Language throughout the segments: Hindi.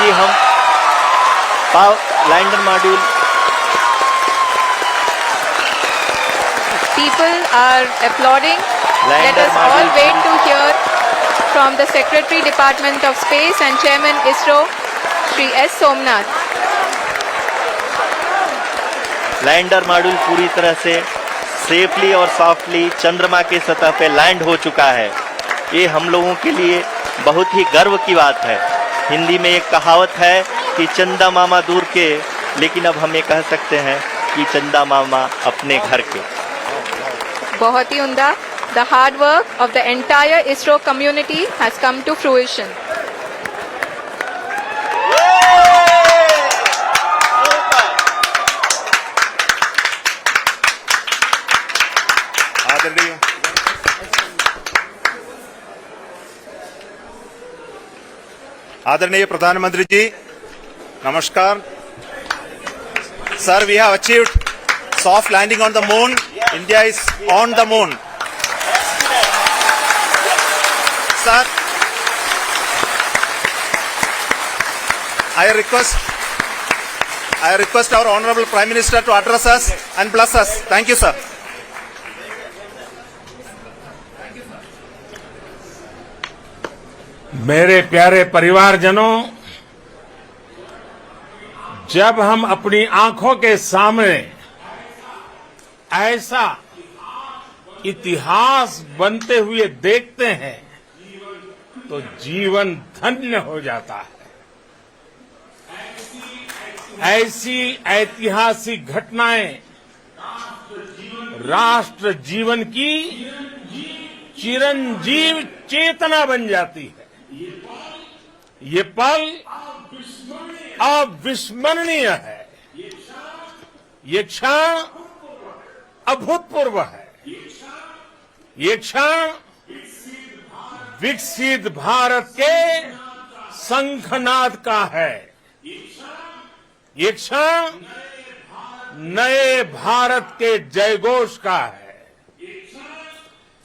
कि हम lander module People are applauding. Let us all wait to hear from the Secretary Department of Space and Chairman ISRO, Shri S. Somnath. Lander module पूरी तरह से सेफली और सॉफ्टली चंद्रमा के सतह पे लैंड हो चुका है। ये हम लोगों के लिए बहुत ही गर्व की बात है। हिंदी में एक कहावत है कि चंदा मामा दूर के, लेकिन अब हम ये कह सकते हैं कि चंदा मामा अपने घर के। बहुत ही उम्दा। The hard work of the entire ISRO community has come to fruition. आदरणीय प्रधानमंत्री जी, नमस्कार। Sir, we have achieved soft landing on the moon. India is on the moon. Sir, I request our Honorable Prime Minister to address us and bless us. Thank you, sir. मेरे प्यारे परिवारजनों, जब हम अपनी आंखों के सामने ऐसा इतिहास बनते हुए देखते हैं तो जीवन धन्य हो जाता है। ऐसी ऐतिहासिक घटनाएं राष्ट्र जीवन की चिरंजीव चेतना बन जाती है। ये पल अविस्मरणीय है। ये क्षण अभूतपूर्व है। ये क्षण विकसित भारत के शंखनाद का है। ये क्षण नए भारत के जयघोष का है।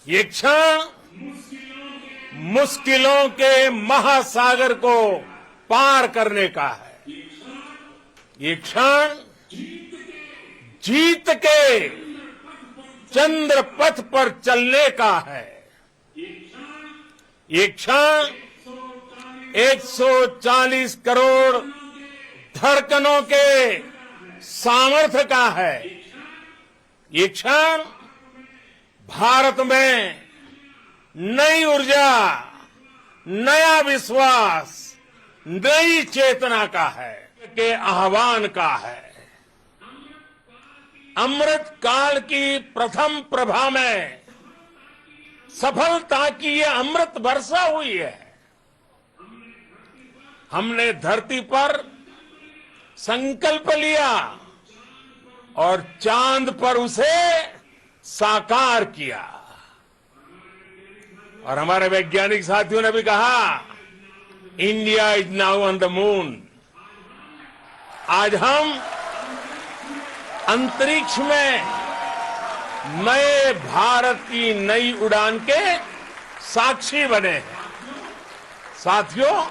ये क्षण मुश्किलों के महासागर को पार करने का है। ये क्षण जीत के चंद्र पथ पर चलने का है। ये क्षण 140 करोड़ धड़कनों के सामर्थ्य का है। ये क्षण भारत में नई ऊर्जा, नया विश्वास, नई चेतना का है, के आह्वान का है। अमृत काल की प्रथम प्रभा में सफलता की ये अमृत वर्षा हुई है। हमने धरती पर संकल्प लिया और चांद पर उसे साकार किया। और हमारे वैज्ञानिक साथियों ने भी कहा, India is now on the moon. आज हम अंतरिक्ष में नए भारत की नई उड़ान के साक्षी बने हैं। साथियों,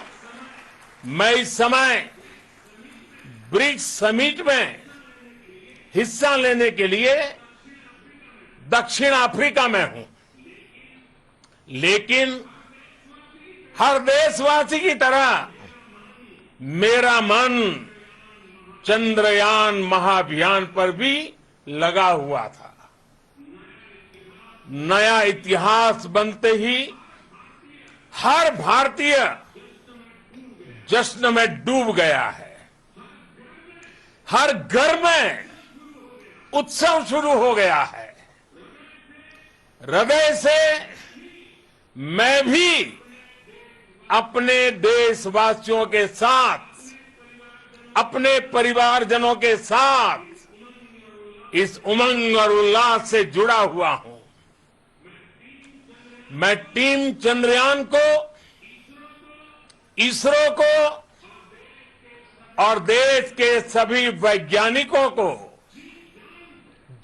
मैं इस समय ब्रिक्स समिट में हिस्सा लेने के लिए दक्षिण अफ्रीका में हूं, लेकिन हर देशवासी की तरह मेरा मन चंद्रयान महाअभियान पर भी लगा हुआ था। नया इतिहास बनते ही हर भारतीय जश्न में डूब गया है। हर घर में उत्सव शुरू हो गया है। हृदय से मैं भी अपने देशवासियों के साथ, अपने परिवारजनों के साथ इस उमंग और उल्लास से जुड़ा हुआ हूं। मैं टीम चंद्रयान को, इसरो को और देश के सभी वैज्ञानिकों को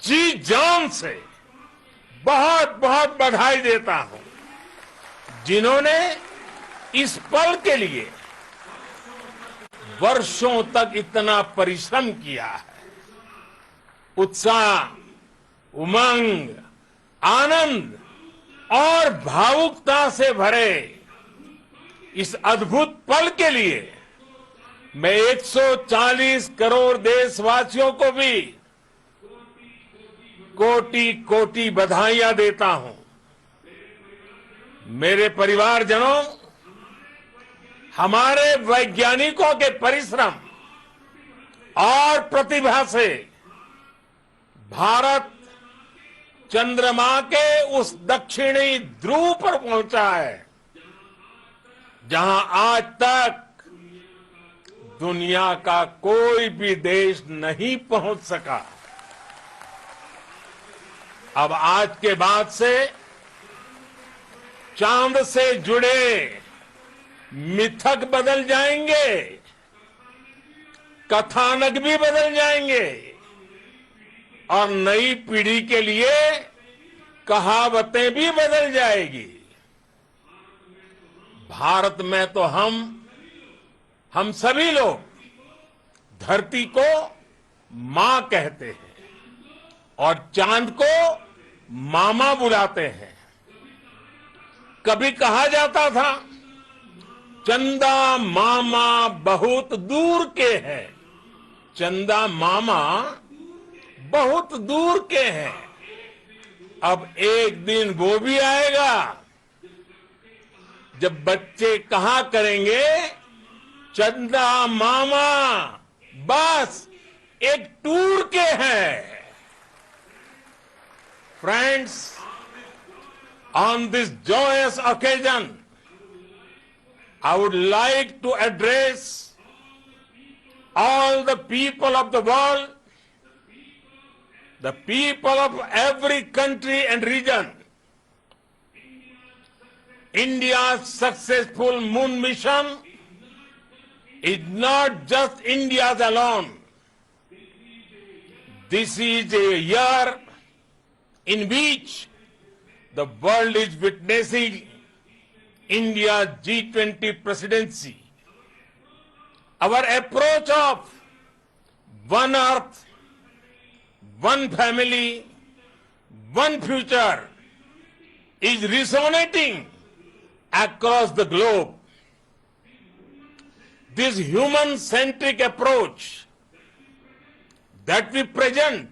जी जान से बहुत बहुत बधाई देता हूं, जिन्होंने इस पल के लिए वर्षों तक इतना परिश्रम किया है, उत्साह, उमंग, आनंद और भावुकता से भरे इस अद्भुत पल के लिए मैं 140 करोड़ देशवासियों को भी कोटि कोटि बधाइयां देता हूं। मेरे परिवारजनों, हमारे वैज्ञानिकों के परिश्रम और प्रतिभा से भारत चंद्रमा के उस दक्षिणी ध्रुव पर पहुंचा है जहां आज तक दुनिया का कोई भी देश नहीं पहुंच सका। अब आज के बाद से चांद से जुड़े मिथक बदल जाएंगे, कथानक भी बदल जाएंगे और नई पीढ़ी के लिए कहावतें भी बदल जाएगी। भारत में तो हम सभी लोग धरती को मां कहते हैं और चांद को मामा बुलाते हैं। कभी कहा जाता था चंदा मामा बहुत दूर के हैं, चंदा मामा बहुत दूर के हैं। अब एक दिन वो भी आएगा जब बच्चे कहा करेंगे चंदा मामा बस एक टूर के हैं। Friends, on this joyous occasion, I would like to address all the people of the world, the people of every country and region. India's successful moon mission is not just India's alone. This is a year in which the world is witnessing India's G20 presidency. Our approach of one earth, one family, one future is resonating across the globe. This human-centric approach that we present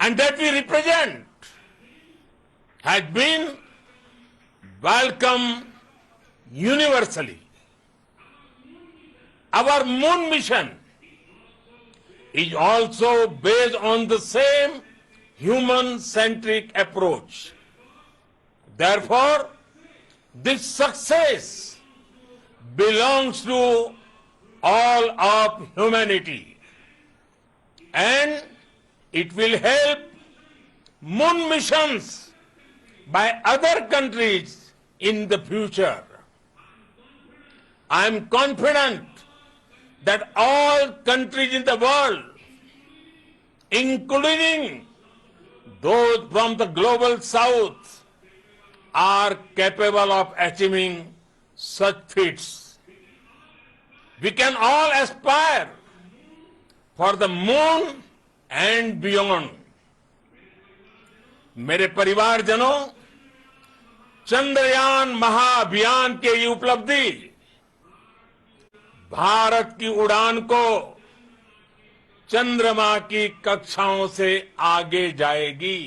and that we represent has been welcomed universally. Our moon mission is also based on the same human-centric approach. Therefore, this success belongs to all of humanity, and it will help moon missions by other countries in the future. I am confident that all countries in the world, including those from the global south, are capable of achieving such feats. We can all aspire for the moon and beyond. मेरे परिवारजनों, चंद्रयान महाअभियान के ये उपलब्धि भारत की उड़ान को चंद्रमा की कक्षाओं से आगे जाएगी।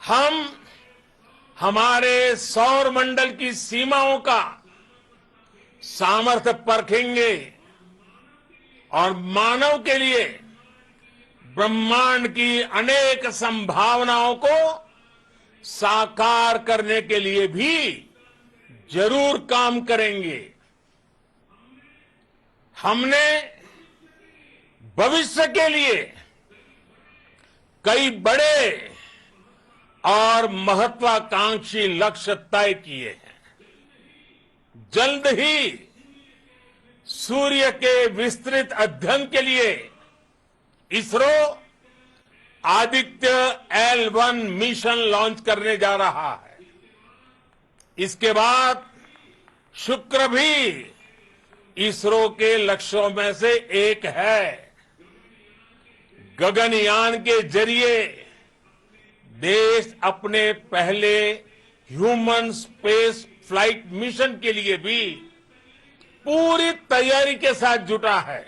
हम हमारे सौर मंडल की सीमाओं का सामर्थ्य परखेंगे और मानव के लिए ब्रह्मांड की अनेक संभावनाओं को साकार करने के लिए भी जरूर काम करेंगे। हमने भविष्य के लिए कई बड़े और महत्वाकांक्षी लक्ष्य तय किए हैं। जल्द ही सूर्य के विस्तृत अध्ययन के लिए ISRO Aditya L1 mission launch करने जा रहा है। इसके बाद शुक्र भी इसरो के लक्ष्यों में से एक है। गगनयान के जरिए देश अपने पहले ह्यूमन स्पेस फ्लाइट मिशन के लिए भी पूरी तैयारी के साथ जुटा है।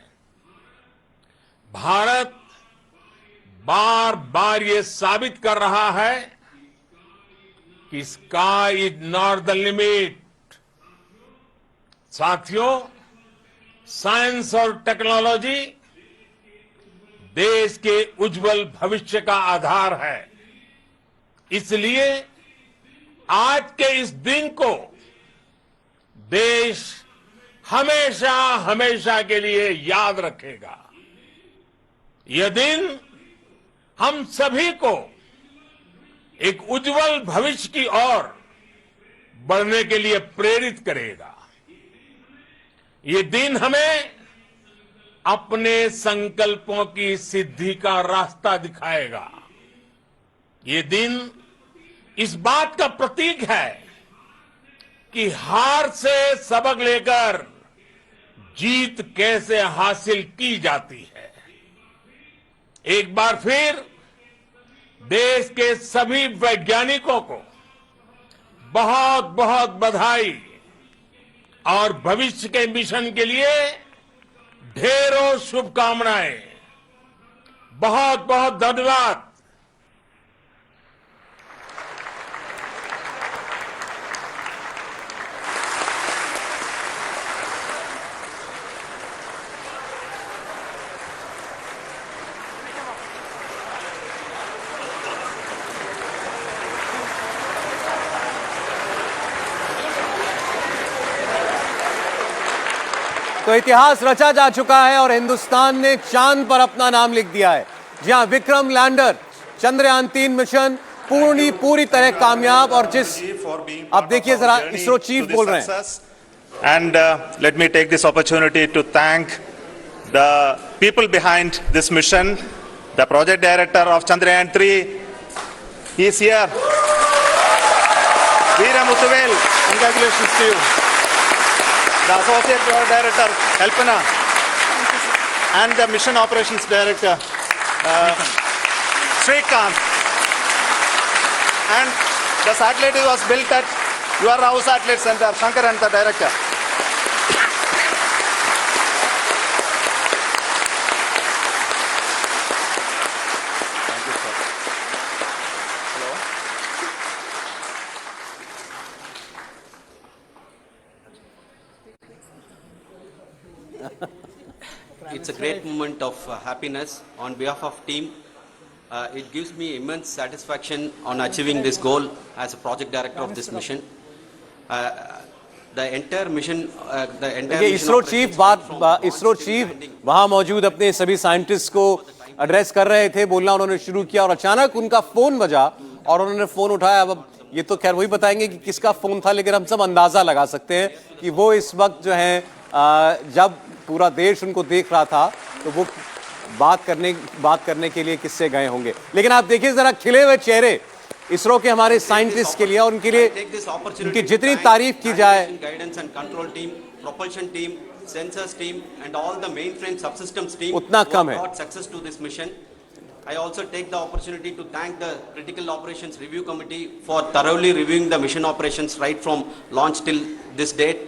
भारत बार बार ये साबित कर रहा है कि sky is not the limit. साथियों, साइंस और टेक्नोलॉजी देश के उज्जवल भविष्य का आधार है। इसलिए आज के इस दिन को देश हमेशा हमेशा के लिए याद रखेगा। यह दिन हम सभी को एक उज्जवल भविष्य की ओर बढ़ने के लिए प्रेरित करेगा। ये दिन हमें अपने संकल्पों की सिद्धि का रास्ता दिखाएगा। ये दिन इस बात का प्रतीक है कि हार से सबक लेकर जीत कैसे हासिल की जाती है। एक बार फिर देश के सभी वैज्ञानिकों को बहुत बहुत बधाई और भविष्य के मिशन के लिए ढेरों शुभकामनाएं। बहुत बहुत धन्यवाद। तो इतिहास रचा जा चुका है और हिंदुस्तान ने चांद पर अपना नाम लिख दिया है। जी हां, विक्रम लैंडर चंद्रयान 3 मिशन पूरी तरह कामयाब। और जिस आप देखिए जरा, इसरो चीफ बोल रहे हैं। And let me take this opportunity to thank the people behind this mission. The project director of Chandrayaan 3 is here. Veera Muthuvel, congratulations to you. The associate project director, Kalpana, and the mission operations director, Srikanth. And the satellite was built at your house satellite center, Shankaran, the director. Thank you, sir. Hello. It's a great moment of happiness on behalf of team. It gives me immense satisfaction on achieving this goal as a project director of this mission. The entire mission, देखिए, इसरो चीफ वहां मौजूद अपने सभी साइंटिस्ट को एड्रेस कर रहे थे, बोलना उन्होंने शुरू किया और अचानक उनका फोन बजा और उन्होंने फोन उठाया। अब ये तो खैर वही बताएंगे कि किसका फोन था, लेकिन हम सब अंदाजा लगा सकते हैं कि वो इस वक्त जो है जब पूरा देश उनको देख रहा था तो वो बात करने के लिए किससे गए होंगे। लेकिन आप देखिए जरा खिले हुए चेहरे इसरो के हमारे साइंटिस्ट के लिए, और उनके लिए उनकी जितनी तारीफ की जाए। Guidance and control team, propulsion team, sensors team and all the mainframe subsystems team उतना कम है। Success to this mission. I also take the opportunity to thank the Critical Operations Review Committee for thoroughly reviewing the mission operations right from launch till this date.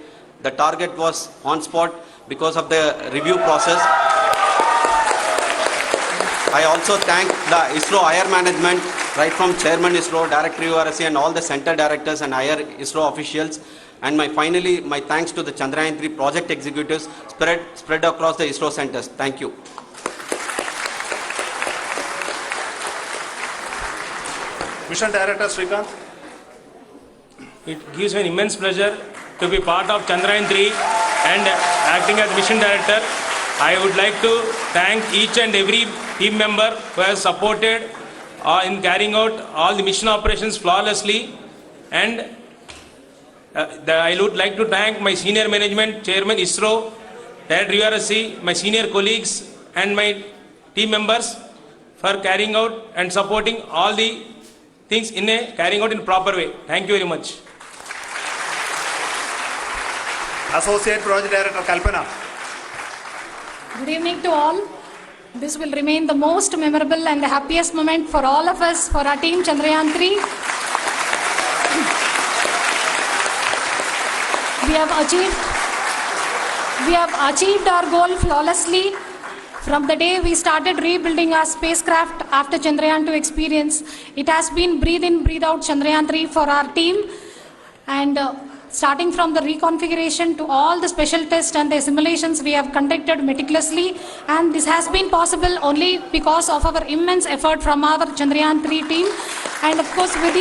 The target was on spot because of the review process. I also thank the ISRO IR management, right from Chairman ISRO, Director URSC and all the center directors and IR ISRO officials. And finally, my thanks to the Chandrayaan 3 project executives spread across the ISRO centers. Thank you. Mission Director Srikanth. It gives me an immense pleasure to be part of Chandrayaan 3 and acting as Mission Director. I would like to thank each and every team member who has supported in carrying out all the mission operations flawlessly. And I would like to thank my senior management, Chairman ISRO, Director URSC, my senior colleagues and my team members for carrying out and supporting all the things carrying out in proper way. Thank you very much. Associate Project Director Kalpana. Good evening to all. This will remain the most memorable and the happiest moment for all of us, for our team Chandrayaan 3. We have achieved our goal flawlessly from the day we started rebuilding our spacecraft after Chandrayaan 2 experience. It has been breathe in, breathe out Chandrayaan 3 for our team, and starting from the reconfiguration to all the special tests and the simulations we have conducted meticulously, and this has been possible only because of our immense effort from our Chandrayaan 3 team, and of course with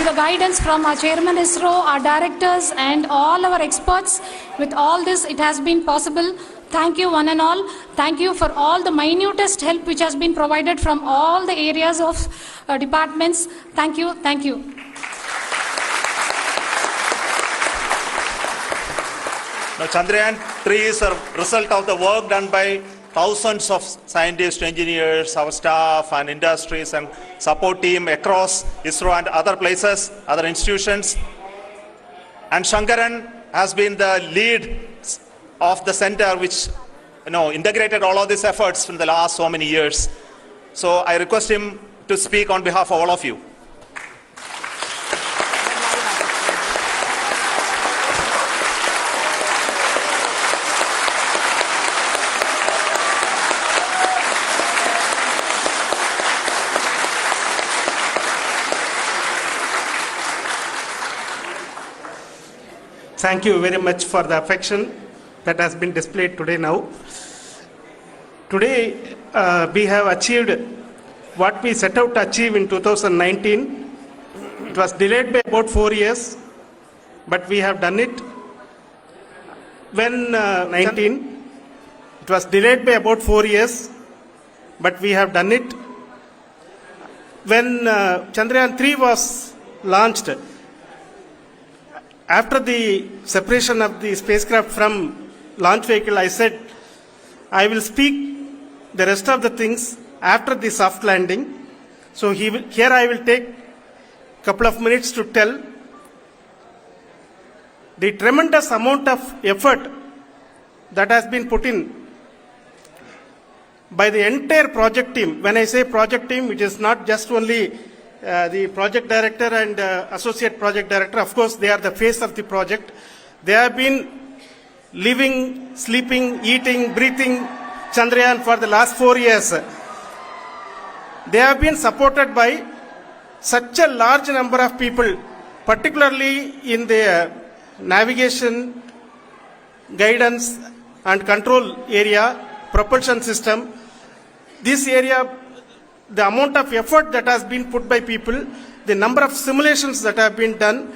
the guidance from our Chairman ISRO, our directors and all our experts. With all this, it has been possible. Thank you one and all. Thank you for all the minutest help which has been provided from all the areas of departments. Thank you. Thank you. Now, Chandrayaan 3 is a result of the work done by thousands of scientists, engineers, our staff and industries and support team across ISRO and other places, other institutions. And Shankaran has been the lead of the center which integrated all of these efforts in the last so many years. So I request him to speak on behalf of all of you. Thank you very much for the affection that has been displayed today now. Today, we have achieved what we set out to achieve in 2019. It was delayed by about 4 years, but we have done it. When it was delayed by about 4 years, but we have done it. When Chandrayaan 3 was launched, after the separation of the spacecraft from launch vehicle, I said, I will speak the rest of the things after the soft landing. So here I will take a couple of minutes to tell the tremendous amount of effort that has been put in by the entire project team. When I say project team, it is not just only the project director and associate project director. Of course, they are the face of the project. They have been living, sleeping, eating, breathing Chandrayaan for the last 4 years. They have been supported by such a large number of people, particularly in the navigation, guidance and control area, propulsion system. This area, the amount of effort that has been put by people, the number of simulations that have been done,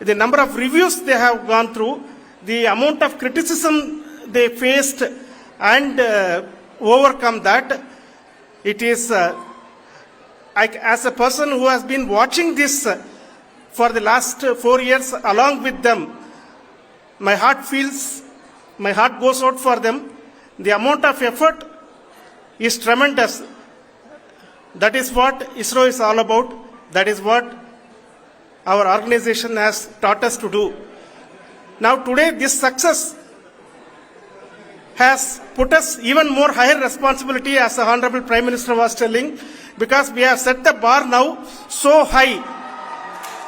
the number of reviews they have gone through, the amount of criticism they faced and overcome that. It is, as a person who has been watching this for the last 4 years along with them, my heart goes out for them. The amount of effort is tremendous. That is what ISRO is all about. That is what our organization has taught us to do. Now today this success has put us even more higher responsibility, as the Honorable Prime Minister was telling, because we have set the bar now so high.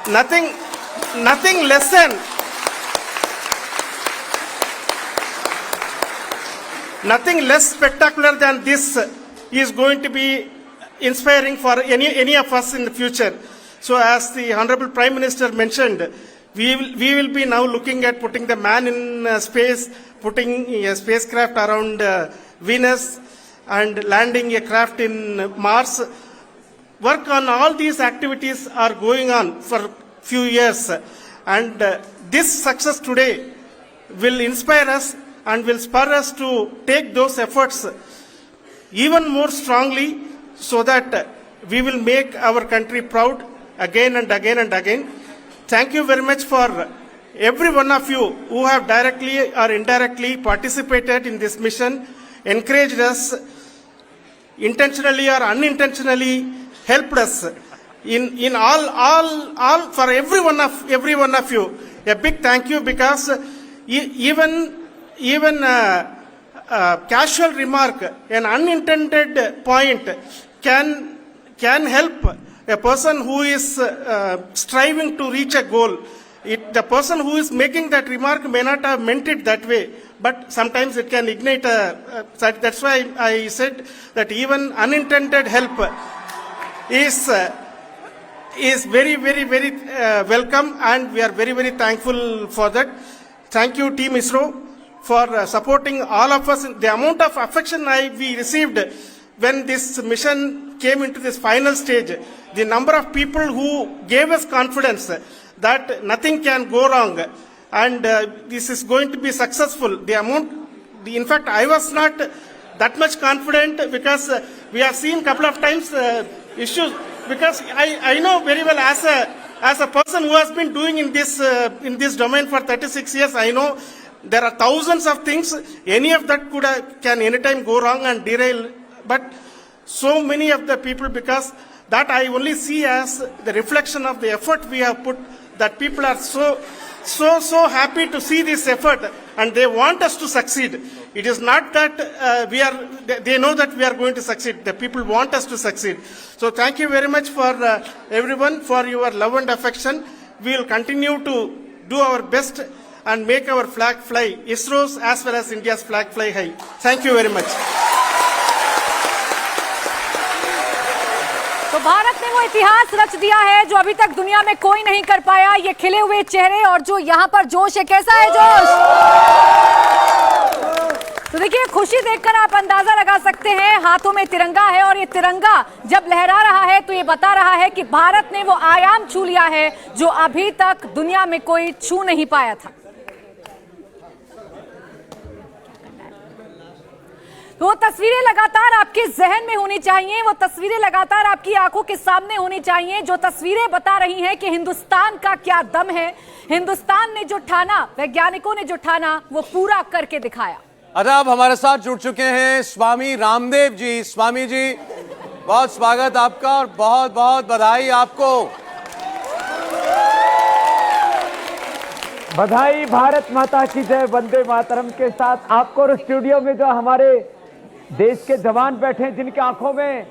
Nothing less spectacular than this is going to be inspiring for any of us in the future. So as the Honorable Prime Minister mentioned, we will be now looking at putting the man in space, putting a spacecraft around Venus and landing a craft in Mars. Work on all these activities are going on for few years, and this success today will inspire us and will spur us to take those efforts even more strongly, so that we will make our country proud again and again and again. Thank you very much for every one of you who have directly or indirectly participated in this mission, encouraged us, intentionally or unintentionally helped us. in all for every one of you, a big thank you, because even casual remark, an unintended point can help a person who is striving to reach a goal. The person who is making that remark may not have meant it that way, but sometimes it can ignite that's why I said that even unintended help is very, very, very welcome, and we are very, very thankful for that. Thank you, Team ISRO, for supporting all of us. The amount of affection we received when this mission came into this final stage, the number of people who gave us confidence that nothing can go wrong and this is going to be successful. In fact, I was not that much confident, because we have seen couple of times issues. Because I know very well, as a person who has been doing in this domain for 36 years, I know there are thousands of things. Any of that can anytime go wrong and derail. But so many of the people, because that I only see as the reflection of the effort we have put, that people are so happy to see this effort, and they want us to succeed. It is not that they know that we are going to succeed. The people want us to succeed. So thank you very much for everyone for your love and affection. We will continue to do our best and make our flag fly, ISRO's as well as India's flag fly high. Thank you very much. तो भारत ने वो इतिहास रच दिया है जो अभी तक दुनिया में कोई नहीं कर पाया। ये खिले हुए चेहरे और जो यहाँ पर जोश है, कैसा है जोश? तो देखिए, खुशी देखकर आप अंदाजा लगा सकते हैं। हाथों में तिरंगा है और ये तिरंगा जब लहरा रहा है तो ये बता रहा है कि भारत ने वो आयाम छू लिया है जो अभी तक दुनिया में कोई छू नहीं पाया था। वो तस्वीरें लगातार आपके जहन में होनी चाहिए, वो तस्वीरें लगातार आपकी आंखों के सामने होनी चाहिए, जो तस्वीरें बता रही हैं कि हिंदुस्तान का क्या दम है। हिंदुस्तान ने जो ठाना, वैज्ञानिकों ने जो ठाना, वो पूरा करके दिखाया। अब हमारे साथ जुड़ चुके हैं स्वामी रामदेव जी। स्वामी जी, बहुत स्वागत आपका और बहुत बहुत बधाई आपको। बधाई, भारत माता की जय, वंदे मातरम के साथ आपको और स्टूडियो में जो हमारे देश के जवान बैठे हैं, जिनकी आंखों में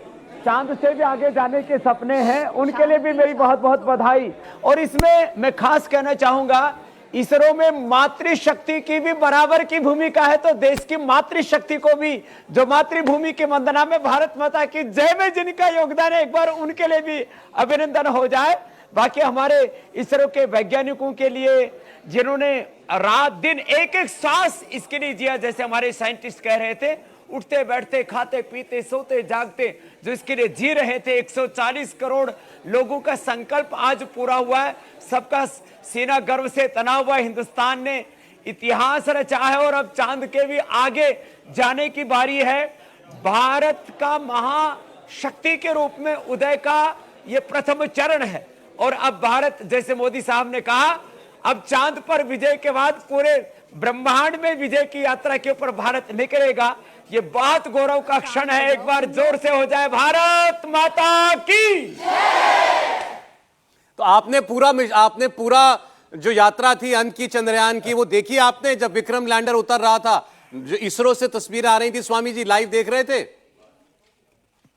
चांद से भी आगे जाने के सपने हैं, उनके लिए भी मेरी बहुत बहुत बधाई। और इसमें मैं खास कहना चाहूंगा, इसरो में मातृशक्ति की भी बराबर की भूमिका है, तो देश की मातृशक्ति को भी, जो मातृभूमि की वंदना में भारत माता की जय में जिनका योगदान है, एक बार उनके लिए भी अभिनंदन हो जाए। बाकी हमारे इसरो के वैज्ञानिकों के लिए, जिन्होंने रात दिन एक एक सांस इसके लिए जिया, जैसे हमारे साइंटिस्ट कह रहे थे, उठते बैठते खाते पीते सोते जागते जो इसके लिए जी रहे थे। 140 करोड़ लोगों का संकल्प आज पूरा हुआ है। सबका सीना गर्व से तना हुआ। हिंदुस्तान ने इतिहास रचा है और अब चांद के भी आगे जाने की बारी है। भारत का महाशक्ति के रूप में उदय का ये प्रथम चरण है और अब भारत, जैसे मोदी साहब ने कहा, अब चांद पर विजय के बाद पूरे ब्रह्मांड में विजय की यात्रा के ऊपर भारत निकलेगा। ये बहुत गौरव का क्षण है। एक बार जोर से हो जाए, भारत माता की। तो आपने पूरा जो यात्रा थी अंत की चंद्रयान की, वो देखी आपने? जब विक्रम लैंडर उतर रहा था, जो इसरो से तस्वीरें आ रही थी, स्वामी जी लाइव देख रहे थे?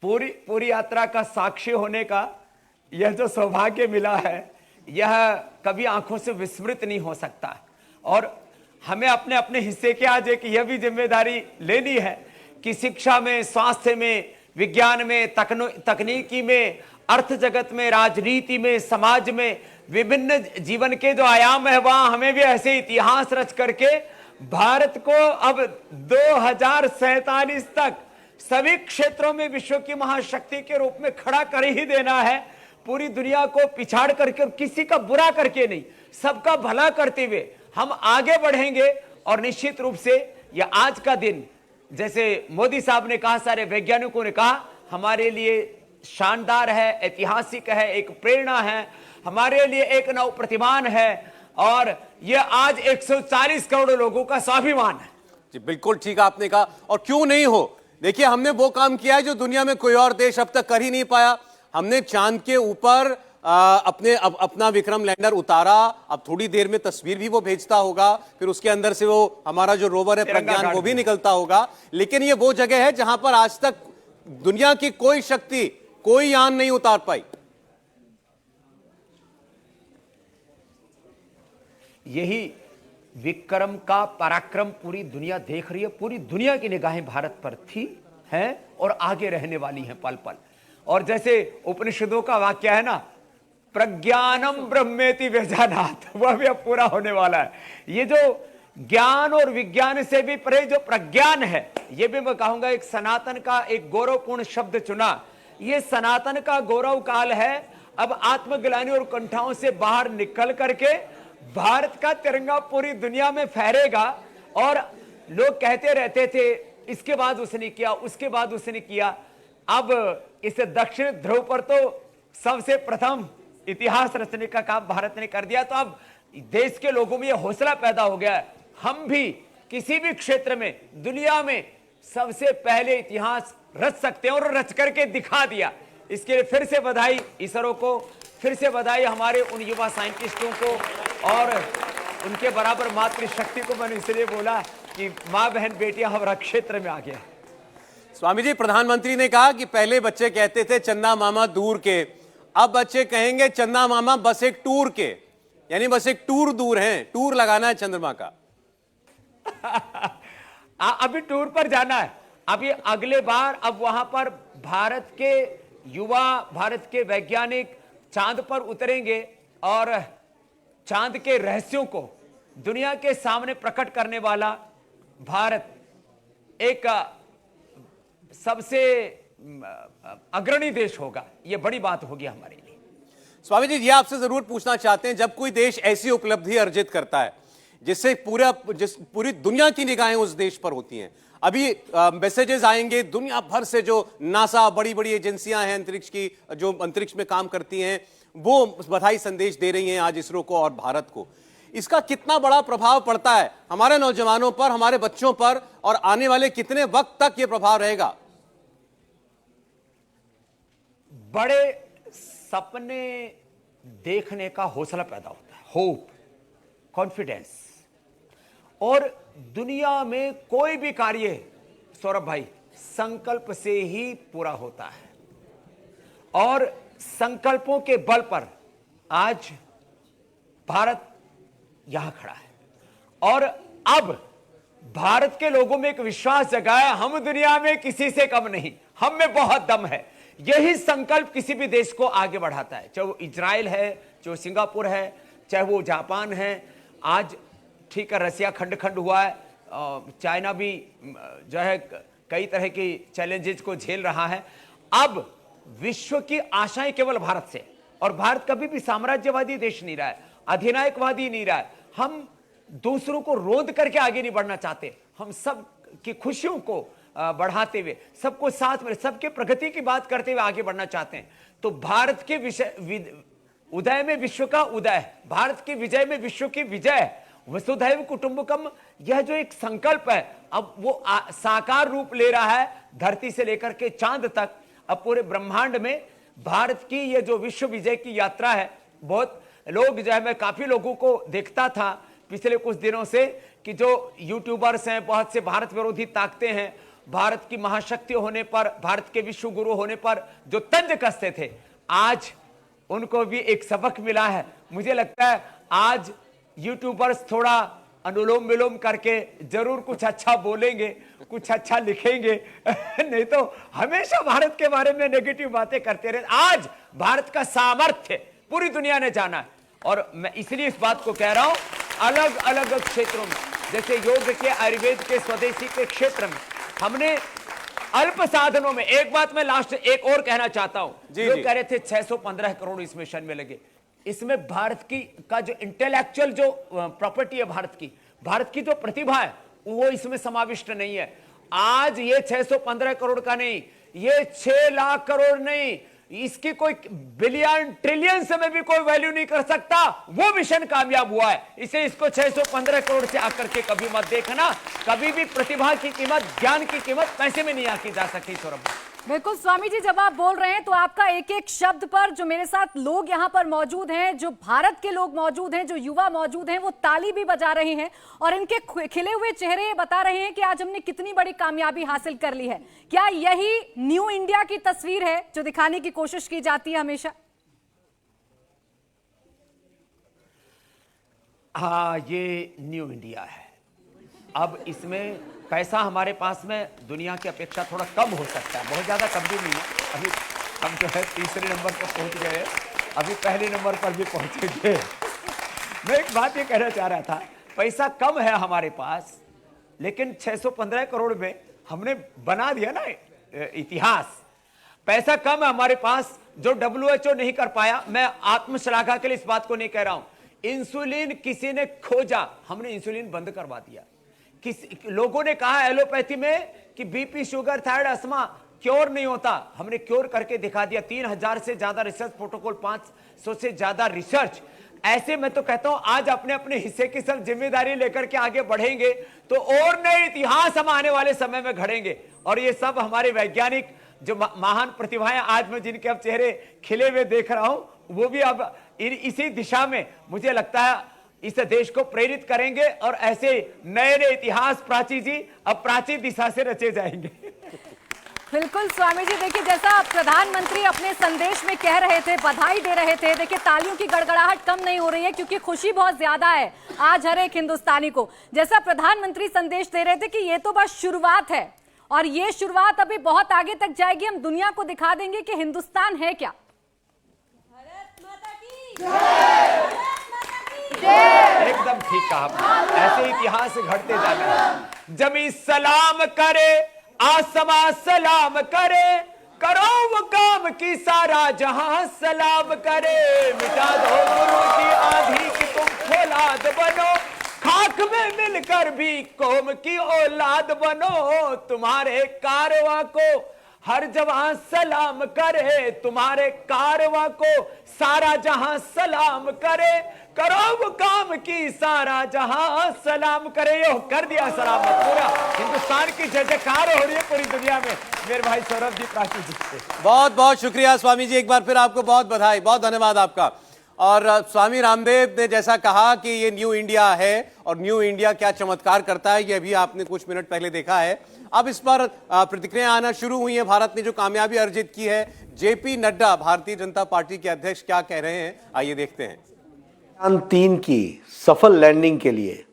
पूरी यात्रा का साक्षी होने का यह जो सौभाग्य मिला है, यह कभी आंखों से विस्मृत नहीं हो सकता। और हमें अपने अपने हिस्से के आज एक यह भी जिम्मेदारी लेनी है कि शिक्षा में, स्वास्थ्य में, विज्ञान में, तकनीकी में, अर्थ जगत में, राजनीति में, समाज में, विभिन्न जीवन के जो आयाम है, वहां हमें भी ऐसे इतिहास रच करके भारत को अब 2047 तक सभी क्षेत्रों में विश्व की महाशक्ति के रूप में खड़ा कर ही देना है। पूरी दुनिया को पिछाड़ करके, किसी का बुरा करके नहीं, सबका भला करते हुए हम आगे बढ़ेंगे। और निश्चित रूप से यह आज का दिन, जैसे मोदी साहब ने कहा, सारे वैज्ञानिकों ने कहा, हमारे लिए शानदार है, ऐतिहासिक है, एक प्रेरणा है, हमारे लिए एक नव प्रतिमान है और यह आज 140 करोड़ लोगों का स्वाभिमान है। जी बिल्कुल ठीक आपने कहा। और क्यों नहीं हो, देखिए हमने वो काम किया है जो दुनिया में कोई और देश अब तक कर ही नहीं पाया। हमने चांद के ऊपर अपना विक्रम लैंडर उतारा। अब थोड़ी देर में तस्वीर भी वो भेजता होगा, फिर उसके अंदर से वो हमारा जो रोवर है प्रज्ञान वो भी निकलता होगा। लेकिन ये वो जगह है जहां पर आज तक दुनिया की कोई शक्ति, कोई यान नहीं उतार पाई। यही विक्रम का पराक्रम पूरी दुनिया देख रही है। पूरी दुनिया की निगाहें भारत पर थी, हैं और आगे रहने वाली हैं पल पल। और जैसे उपनिषदों का वाक्य है ना, प्रज्ञानम ब्रह्मेति वेजानात, वह भी अब पूरा होने वाला है। ये जो ज्ञान और विज्ञान से भी परे जो प्रज्ञान है, ये भी मैं कहूंगा एक सनातन का एक गौरवपूर्ण शब्द चुना। ये सनातन का गौरव काल है। अब आत्मग्लानि और कंठाओं से बाहर निकल करके भारत का तिरंगा पूरी दुनिया में फहरेगा। और लोग कहते रहते थे इसके बाद उसने किया, उसके बाद उसने किया। अब इस दक्षिण ध्रुव पर तो सबसे प्रथम इतिहास रचने का काम भारत ने कर दिया। तो अब देश के लोगों में यह हौसला पैदा हो गया है, हम भी किसी भी क्षेत्र में दुनिया में सबसे पहले इतिहास रच सकते हैं, और रच करके दिखा दिया। इसके लिए फिर से बधाई इसरो को, फिर से बधाई हमारे उन युवा साइंटिस्टों को, और उनके बराबर मातृशक्ति को। मैंने इसलिए बोला कि माँ बहन बेटियां हमारा क्षेत्र में आ गया। स्वामी जी, प्रधानमंत्री ने कहा कि पहले बच्चे कहते थे चंदा मामा दूर के, अब बच्चे कहेंगे चंदा मामा बस एक टूर के, यानी बस एक टूर दूर हैं, टूर लगाना है चंद्रमा का। अभी टूर पर जाना है। अभी अगले बार अब वहां पर भारत के युवा, भारत के वैज्ञानिक चांद पर उतरेंगे और चांद के रहस्यों को दुनिया के सामने प्रकट करने वाला भारत एक सबसे अग्रणी देश होगा। यह बड़ी बात होगी हमारे लिए। स्वामी जी, ये आपसे जरूर पूछना चाहते हैं, जब कोई देश ऐसी उपलब्धि अर्जित करता है जिससे पूरी दुनिया की निगाहें उस देश पर होती हैं, अभी मैसेजेस आएंगे दुनिया भर से, जो नासा, बड़ी बड़ी एजेंसियां हैं अंतरिक्ष की, जो अंतरिक्ष में काम करती हैं, वो बधाई संदेश दे रही हैं आज इसरो को और भारत को। इसका कितना बड़ा प्रभाव पड़ता है हमारे नौजवानों पर, हमारे बच्चों पर, और आने वाले कितने वक्त तक यह प्रभाव रहेगा? बड़े सपने देखने का हौसला पैदा होता है, होप, कॉन्फिडेंस। और दुनिया में कोई भी कार्य, सौरभ भाई, संकल्प से ही पूरा होता है। और संकल्पों के बल पर आज भारत यहां खड़ा है। और अब भारत के लोगों में एक विश्वास जगाया, हम दुनिया में किसी से कम नहीं, हम में बहुत दम है। यही संकल्प किसी भी देश को आगे बढ़ाता है, चाहे वो इजराइल है, चाहे वो सिंगापुर है, चाहे वो जापान है। आज ठीक है, रसिया खंड खंड हुआ है, चाइना भी जो है कई तरह की चैलेंजेस को झेल रहा है। अब विश्व की आशाएं केवल भारत से, और भारत कभी भी साम्राज्यवादी देश नहीं रहा है, अधिनायकवादी नहीं रहा है। हम दूसरों को रोध करके आगे नहीं बढ़ना चाहते, हम सब की खुशियों को बढ़ाते हुए, सबको साथ में, सबके प्रगति की बात करते हुए आगे बढ़ना चाहते हैं। तो भारत के उदय में विश्व का उदय, भारत की विजय में विश्व की विजय, वसुधैव कुटुंबकम, यह जो एक संकल्प है अब वो साकार रूप ले रहा है। धरती से लेकर के चांद तक, अब पूरे ब्रह्मांड में भारत की यह जो विश्व विजय की यात्रा है। बहुत लोग जो है, मैं काफी लोगों को देखता था पिछले कुछ दिनों से कि जो यूट्यूबर्स हैं, बहुत से भारत विरोधी ताकते हैं, भारत की महाशक्ति होने पर, भारत के विश्व गुरु होने पर जो तंज कसते थे, आज उनको भी एक सबक मिला है। मुझे लगता है आज यूट्यूबर्स थोड़ा अनुलोम विलोम करके जरूर कुछ अच्छा बोलेंगे, कुछ अच्छा लिखेंगे नहीं तो हमेशा भारत के बारे में नेगेटिव बातें करते रहे। आज भारत का सामर्थ्य पूरी दुनिया ने जाना है। और मैं इसलिए इस बात को कह रहा हूं, अलग अलग क्षेत्रों में, जैसे योग के, आयुर्वेद के, स्वदेशी के क्षेत्र में हमने अल्प साधनों में, एक बात मैं लास्ट एक और कहना चाहता हूं, जो कह रहे थे 615 करोड़ इस मिशन में लगे, इसमें भारत की का जो इंटेलेक्चुअल जो प्रॉपर्टी है, भारत की जो प्रतिभा है, वो इसमें समाविष्ट नहीं है। आज ये 615 करोड़ का नहीं, ये 6 लाख करोड़ नहीं, इसकी कोई बिलियन ट्रिलियन में भी कोई वैल्यू नहीं कर सकता। वो मिशन कामयाब हुआ है, इसे इसको 615 करोड़ से आकर के कभी मत देखना। कभी भी प्रतिभा की कीमत, ज्ञान की कीमत पैसे में नहीं आकी जा सकती। सौरभ, बिल्कुल स्वामी जी, जब आप बोल रहे हैं तो आपका एक एक शब्द पर जो मेरे साथ लोग यहाँ पर मौजूद हैं, जो भारत के लोग मौजूद हैं, जो युवा मौजूद हैं, वो ताली भी बजा रहे हैं और इनके खिले हुए चेहरे बता रहे हैं कि आज हमने कितनी बड़ी कामयाबी हासिल कर ली है। क्या यही न्यू इंडिया की तस्वीर है जो दिखाने की कोशिश की जाती है हमेशा? हाँ, ये न्यू इंडिया है। अब इसमें पैसा हमारे पास में दुनिया की अपेक्षा थोड़ा कम हो सकता है, बहुत ज़्यादा कम भी नहीं है। अभी हम जो है तीसरे नंबर पर पहुंच गए, अभी पहले नंबर पर भी पहुंचेंगे। मैं एक बात ये कहना चाह रहा था, पैसा कम है हमारे पास, लेकिन 615 करोड़ में हमने बना दिया ना इतिहास। पैसा कम है हमारे पास जो WHO नहीं कर पाया। मैं आत्मश्लाघा के लिए इस बात को नहीं कह रहा हूं। इंसुलिन किसी ने खोजा, हमने इंसुलिन बंद करवा दिया। लोगों ने कहा एलोपैथी में कि BP, sugar, thyroid, asthma cure नहीं होता, हमने क्योर करके दिखा दिया। 3000 से ज्यादा रिसर्च प्रोटोकॉल, 500 से ज्यादा रिसर्च। ऐसे मैं तो कहता हूं आज अपने अपने हिस्से की सब जिम्मेदारी लेकर के आगे बढ़ेंगे तो और नए इतिहास हम आने वाले समय में घड़ेंगे। और ये सब हमारे वैज्ञानिक जो महान प्रतिभाएं आज मैं जिनके अब चेहरे खिले हुए देख रहा हूं, वो भी अब इसी दिशा में मुझे लगता है इस देश को प्रेरित करेंगे और ऐसे नए नए इतिहास प्राची जी अब प्राची दिशा से रचे जाएंगे। बिल्कुल स्वामी जी, देखिए जैसा प्रधानमंत्री अपने संदेश में कह रहे थे, बधाई दे रहे थे, देखिए तालियों की गड़गड़ाहट कम नहीं हो रही है क्योंकि खुशी बहुत ज्यादा है आज हर एक हिंदुस्तानी को। जैसा प्रधानमंत्री संदेश दे रहे थे कि ये तो बस शुरुआत है और ये शुरुआत अभी बहुत आगे तक जाएगी, हम दुनिया को दिखा देंगे कि हिंदुस्तान है क्या। एकदम ठीक कहा, ऐसे इतिहास घटते जाना है। जमी सलाम करे, आसमां सलाम करे, करो वो काम की सारा जहां सलाम करे। मिटा दो गुरु की आंधी कि तुम फौलाद बनो, खाक में मिलकर भी कौम की औलाद बनो। तुम्हारे कारवां को हर जवां सलाम करे, तुम्हारे कारवां को सारा जहां सलाम करे, करो वो काम की सारा जहां सलाम करे। यो कर दिया सलामत, पूरा हिंदुस्तान की जय जयकार हो रही है पूरी दुनिया में। मेरे भाई सौरभ जी, प्राची जी से बहुत बहुत शुक्रिया स्वामी जी, एक बार फिर आपको बहुत बधाई, बहुत धन्यवाद आपका। और स्वामी रामदेव ने जैसा कहा कि ये न्यू इंडिया है और न्यू इंडिया क्या चमत्कार करता है, ये अभी आपने कुछ मिनट पहले देखा है। अब इस पर प्रतिक्रिया आना शुरू हुई है। भारत ने जो कामयाबी अर्जित की है, जेपी नड्डा भारतीय जनता पार्टी के अध्यक्ष क्या कह रहे हैं, आइए देखते हैं। चंद्रयान 3 की सफल लैंडिंग के लिए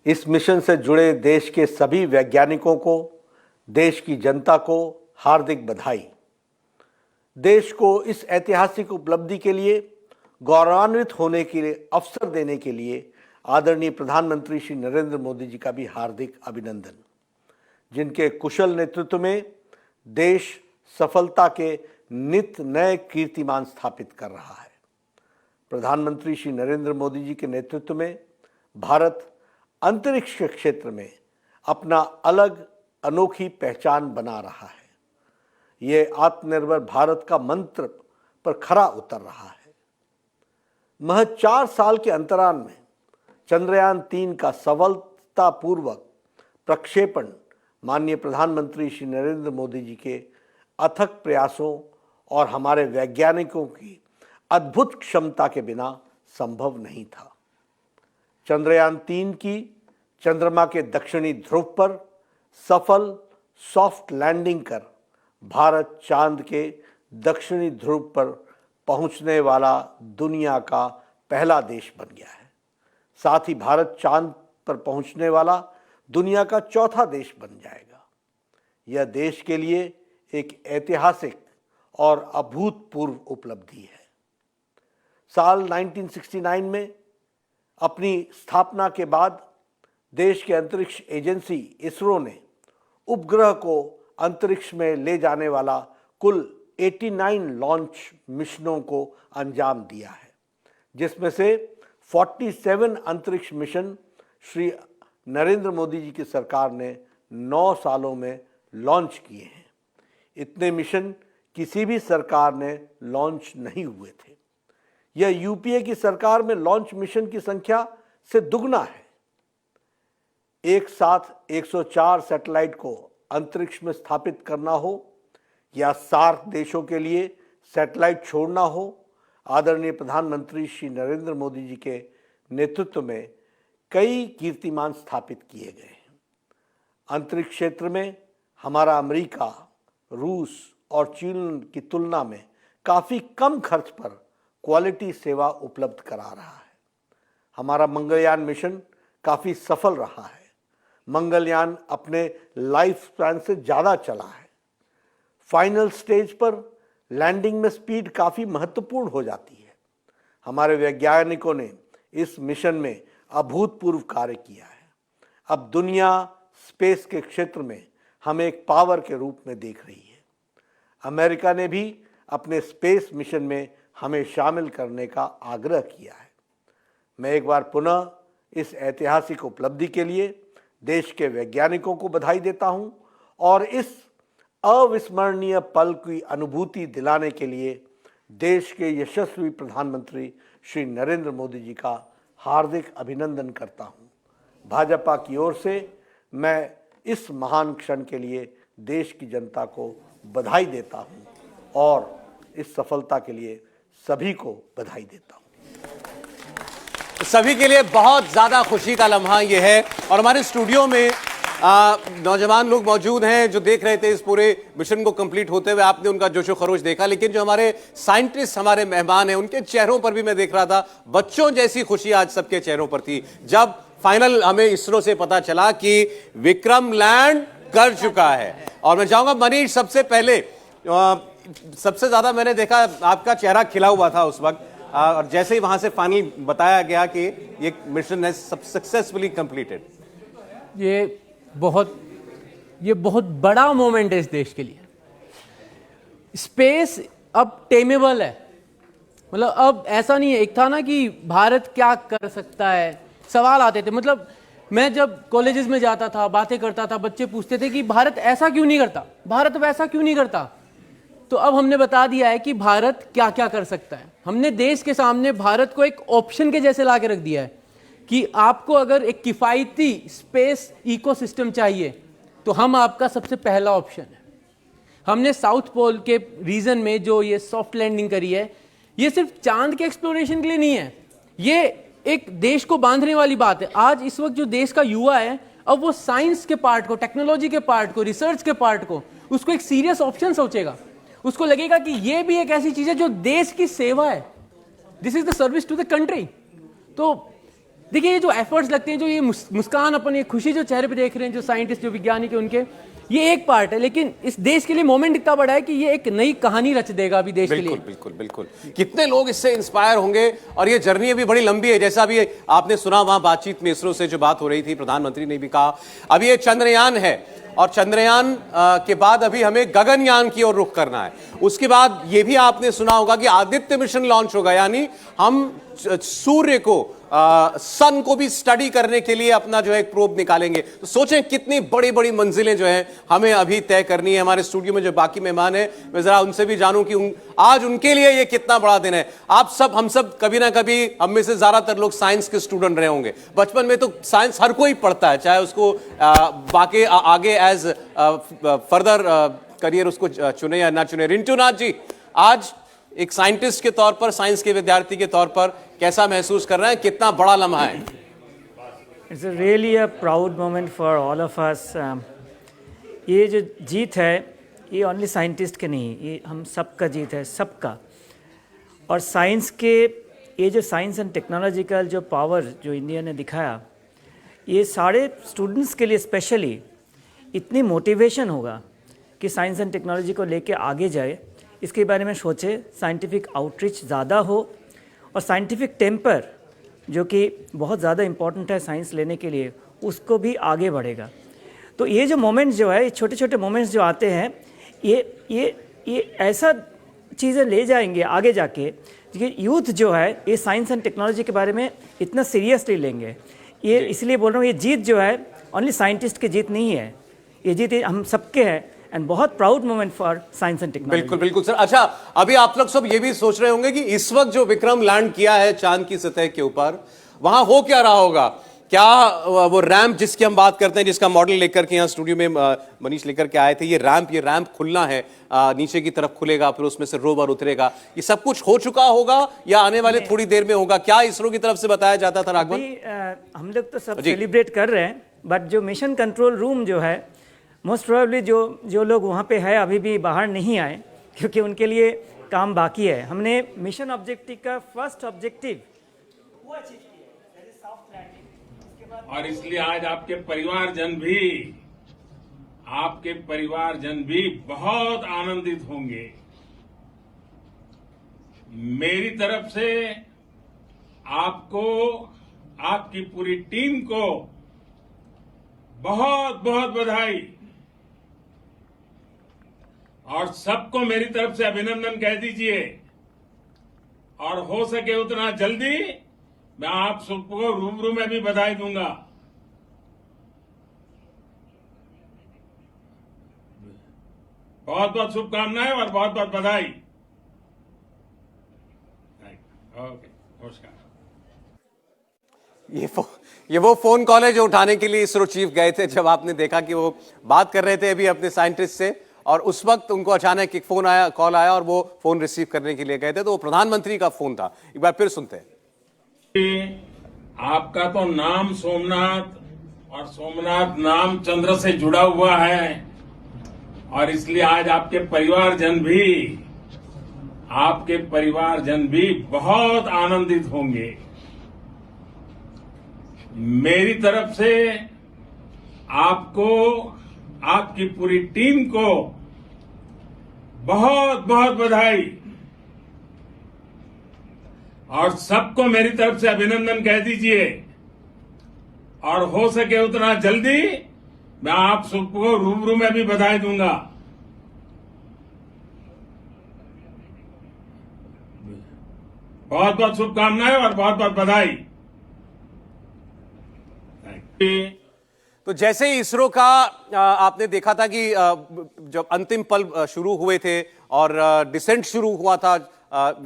इस मिशन से जुड़े देश के सभी वैज्ञानिकों को, देश की जनता को हार्दिक बधाई। देश को इस ऐतिहासिक उपलब्धि के लिए गौरवान्वित होने के लिए अवसर देने के लिए आदरणीय प्रधानमंत्री श्री नरेंद्र मोदी जी का भी हार्दिक अभिनंदन, जिनके कुशल नेतृत्व में देश सफलता के नित नए कीर्तिमान स्थापित कर रहा है। प्रधानमंत्री श्री नरेंद्र मोदी जी के नेतृत्व में भारत अंतरिक्ष के क्षेत्र में अपना अलग अनोखी पहचान बना रहा है। ये आत्मनिर्भर भारत का मंत्र पर खरा उतर रहा है। महज 4 साल के अंतराल में चंद्रयान 3 का सफलतापूर्वक प्रक्षेपण माननीय प्रधानमंत्री श्री नरेंद्र मोदी जी के अथक प्रयासों और हमारे वैज्ञानिकों की अद्भुत क्षमता के बिना संभव नहीं था। चंद्रयान 3 की चंद्रमा के दक्षिणी ध्रुव पर सफल सॉफ्ट लैंडिंग कर भारत चांद के दक्षिणी ध्रुव पर पहुंचने वाला दुनिया का पहला देश बन गया है। साथ ही भारत चांद पर पहुंचने वाला दुनिया का चौथा देश बन जाएगा। यह देश के लिए एक ऐतिहासिक और अभूतपूर्व उपलब्धि है। साल 1969 में अपनी स्थापना के बाद देश के अंतरिक्ष एजेंसी इसरो ने उपग्रह को अंतरिक्ष में ले जाने वाला कुल 89 लॉन्च मिशनों को अंजाम दिया है, जिसमें से 47 अंतरिक्ष मिशन श्री नरेंद्र मोदी जी की सरकार ने 9 सालों में लॉन्च किए हैं। इतने मिशन किसी भी सरकार ने लॉन्च नहीं हुए थे। यह यूपीए की सरकार में लॉन्च मिशन की संख्या से दुगना है। एक साथ 104 सैटेलाइट को अंतरिक्ष में स्थापित करना हो या सार्क देशों के लिए सैटेलाइट छोड़ना हो, आदरणीय प्रधानमंत्री श्री नरेंद्र मोदी जी के नेतृत्व में कई कीर्तिमान स्थापित किए गए हैं। अंतरिक्ष क्षेत्र में हमारा अमेरिका, रूस और चीन की तुलना में काफ़ी कम खर्च पर क्वालिटी सेवा उपलब्ध करा रहा है। हमारा मंगलयान मिशन काफ़ी सफल रहा है। मंगलयान अपने लाइफ स्पैन से ज़्यादा चला है। फाइनल स्टेज पर लैंडिंग में स्पीड काफ़ी महत्वपूर्ण हो जाती है। हमारे वैज्ञानिकों ने इस मिशन में अभूतपूर्व कार्य किया है। अब दुनिया स्पेस के क्षेत्र में हमें एक पावर के रूप में देख रही है। अमेरिका ने भी अपने स्पेस मिशन में हमें शामिल करने का आग्रह किया है। मैं एक बार पुनः इस ऐतिहासिक उपलब्धि के लिए देश के वैज्ञानिकों को बधाई देता हूं और इस अविस्मरणीय पल की अनुभूति दिलाने के लिए देश के यशस्वी प्रधानमंत्री श्री नरेंद्र मोदी जी का हार्दिक अभिनंदन करता हूं। भाजपा की ओर से मैं इस महान क्षण के लिए देश की जनता को बधाई देता हूं और इस सफलता के लिए सभी को बधाई देता हूं। सभी के लिए बहुत ज्यादा खुशी का लम्हा यह है और हमारे स्टूडियो में नौजवान लोग मौजूद हैं जो देख रहे थे इस पूरे मिशन को कंप्लीट होते हुए। आपने उनका जोशो खरोश देखा, लेकिन जो हमारे साइंटिस्ट, हमारे मेहमान हैं, उनके चेहरों पर भी मैं देख रहा था बच्चों जैसी खुशी आज सबके चेहरों पर थी जब फाइनल हमें इसरो से पता चला कि विक्रम लैंड कर चुका है। और मैं चाहूंगा मनीष, सबसे पहले सबसे ज्यादा मैंने देखा आपका चेहरा खिला हुआ था उस वक्त, और जैसे ही वहां से फाइनल बताया गया कि ये मिशन है सक्सेसफुली कंप्लीटेड। ये बहुत बड़ा मोमेंट है इस देश के लिए। स्पेस अब टेमेबल है, मतलब अब ऐसा नहीं है। एक था ना कि भारत क्या कर सकता है, सवाल आते थे। मतलब मैं जब कॉलेजेस में जाता था, बातें करता था, बच्चे पूछते थे कि भारत ऐसा क्यों नहीं करता, भारत वैसा क्यों नहीं करता। तो अब हमने बता दिया है कि भारत क्या क्या कर सकता है। हमने देश के सामने भारत को एक ऑप्शन के जैसे ला के रख दिया है कि आपको अगर एक किफायती स्पेस इकोसिस्टम चाहिए तो हम आपका सबसे पहला ऑप्शन है। हमने साउथ पोल के रीजन में जो ये सॉफ्ट लैंडिंग करी है, ये सिर्फ चांद के एक्सप्लोरेशन के लिए नहीं है, ये एक देश को बांधने वाली बात है। आज इस वक्त जो देश का युवा है, अब वो साइंस के पार्ट को, टेक्नोलॉजी के पार्ट को, रिसर्च के पार्ट को, उसको एक सीरियस ऑप्शन सोचेगा। उसको लगेगा कि ये भी एक ऐसी चीज है जो देश की सेवा है, this is the service to the country. तो देखिए, ये जो एफर्ट्स लगते हैं, जो ये मुस्कान, अपन ये खुशी जो चेहरे पे देख रहे हैं, जो साइंटिस्ट, जो वैज्ञानिक है उनके, ये एक पार्ट है, लेकिन इस देश के लिए मोमेंट इतना बड़ा है कि ये एक नई कहानी रच देगा अभी देश के लिए। बिल्कुल बिल्कुल। कितने लोग इससे इंस्पायर होंगे, और ये जर्नी अभी बड़ी लंबी है। जैसा अभी आपने सुना वहां बातचीत में इसरो से जो बात हो रही थी, प्रधानमंत्री ने भी कहा अभी ये चंद्रयान है, और चंद्रयान के बाद अभी हमें गगनयान की ओर रुख करना है। उसके बाद ये भी आपने सुना होगा कि आदित्य मिशन लॉन्च होगा, यानी हम सूर्य को, सन को भी स्टडी करने के लिए अपना जो है एक प्रोब निकालेंगे। तो सोचें कितनी बड़ी बड़ी मंजिलें जो है हमें अभी तय करनी है। हमारे स्टूडियो में जो बाकी मेहमान हैं, मैं जरा उनसे भी जानूं कि आज उनके लिए ये कितना बड़ा दिन है। आप सब, हम सब कभी ना कभी, हम में से ज्यादातर लोग साइंस के स्टूडेंट रहे होंगे। बचपन में तो साइंस हर कोई पढ़ता है, चाहे उसको बाकी आगे एज फर्दर करियर उसको चुने या ना चुने। रिंटू नाथ जी, आज एक साइंटिस्ट के तौर पर, साइंस के विद्यार्थी के तौर पर कैसा महसूस कर रहे हैं, कितना बड़ा लम्हा है? It's really a proud moment for all of us. ये जो जीत है, ये ओनली साइंटिस्ट के नहीं, ये हम सबका जीत है, सबका। और साइंस के, ये जो साइंस एंड टेक्नोलॉजिकल जो पावर जो इंडिया ने दिखाया, ये सारे स्टूडेंट्स के लिए स्पेशली इतनी मोटिवेशन होगा कि साइंस एंड टेक्नोलॉजी को लेके आगे जाए, इसके बारे में सोचे, साइंटिफिक आउटरीच ज़्यादा हो, और साइंटिफिक टेम्पर जो कि बहुत ज़्यादा इम्पॉर्टेंट है साइंस लेने के लिए, उसको भी आगे बढ़ेगा। तो ये जो मोमेंट्स जो है, ये छोटे छोटे मोमेंट्स जो आते हैं, ये ऐसा चीज़ें ले जाएंगे आगे जाके कि यूथ जो है ये साइंस एंड टेक्नोलॉजी के बारे में इतना सीरियसली लेंगे। ये इसलिए बोल रहा हूँ, ये जीत जो है ओनली साइंटिस्ट की जीत नहीं है, ये जीत हम सबके है, एंड बहुत proud moment for science and technology. बिल्कुल बिल्कुल सर। अच्छा, अभी आप लोग सब ये भी सोच रहे होंगे कि इस वक्त जो विक्रम लैंड किया है चांद की सतह के ऊपर, वहां हो क्या रहा होगा। क्या वो रैंप जिसकी हम बात करते हैं, जिसका मॉडल लेकर के यहाँ स्टूडियो में मनीष लेकर के आए थे, ये रैंप खुलना है, नीचे की तरफ खुलेगा, फिर उसमें से रोवर उतरेगा, ये सब कुछ हो चुका होगा या आने वाले थोड़ी देर में होगा? क्या इसरो की तरफ से बताया जाता था राघवन? हम लोग तो सब सेलिब्रेट कर रहे हैं, बट जो मिशन कंट्रोल रूम जो है, मोस्ट प्रोबेबली जो लोग वहाँ पे है अभी भी बाहर नहीं आए, क्योंकि उनके लिए काम बाकी है। हमने मिशन ऑब्जेक्टिव का फर्स्ट ऑब्जेक्टिव वो अचीव किया है, दैट इज सॉफ्ट लैंडिंग। और इसलिए आज आपके परिवारजन भी बहुत आनंदित होंगे। मेरी तरफ से आपको, आपकी पूरी टीम को बहुत बहुत बधाई और सबको मेरी तरफ से अभिनंदन कह दीजिए। और हो सके उतना जल्दी मैं आप सबको रूबरू में भी बधाई दूंगा। बहुत बहुत शुभकामनाएं और बहुत बहुत बधाई। ओके, नमस्कार। ये वो फोन कॉल है जो उठाने के लिए इसरो चीफ गए थे जब आपने देखा कि वो बात कर रहे थे अभी अपने साइंटिस्ट से, और उस वक्त उनको अचानक एक कॉल आया और वो फोन रिसीव करने के लिए गए थे। तो वो प्रधानमंत्री का फोन था। एक बार फिर सुनते हैं। आपका तो नाम सोमनाथ और सोमनाथ नाम चंद्र से जुड़ा हुआ है, और इसलिए आज आपके परिवारजन भी बहुत आनंदित होंगे। मेरी तरफ से आपको, आपकी पूरी टीम को बहुत बहुत बधाई और सबको मेरी तरफ से अभिनंदन कह दीजिए। और हो सके उतना जल्दी मैं आप सबको रूबरू में भी बधाई दूंगा। बहुत बहुत शुभकामनाएं और बहुत बहुत बधाई। तो जैसे ही इसरो का आपने देखा था कि जब अंतिम पल शुरू हुए थे और डिसेंट शुरू हुआ था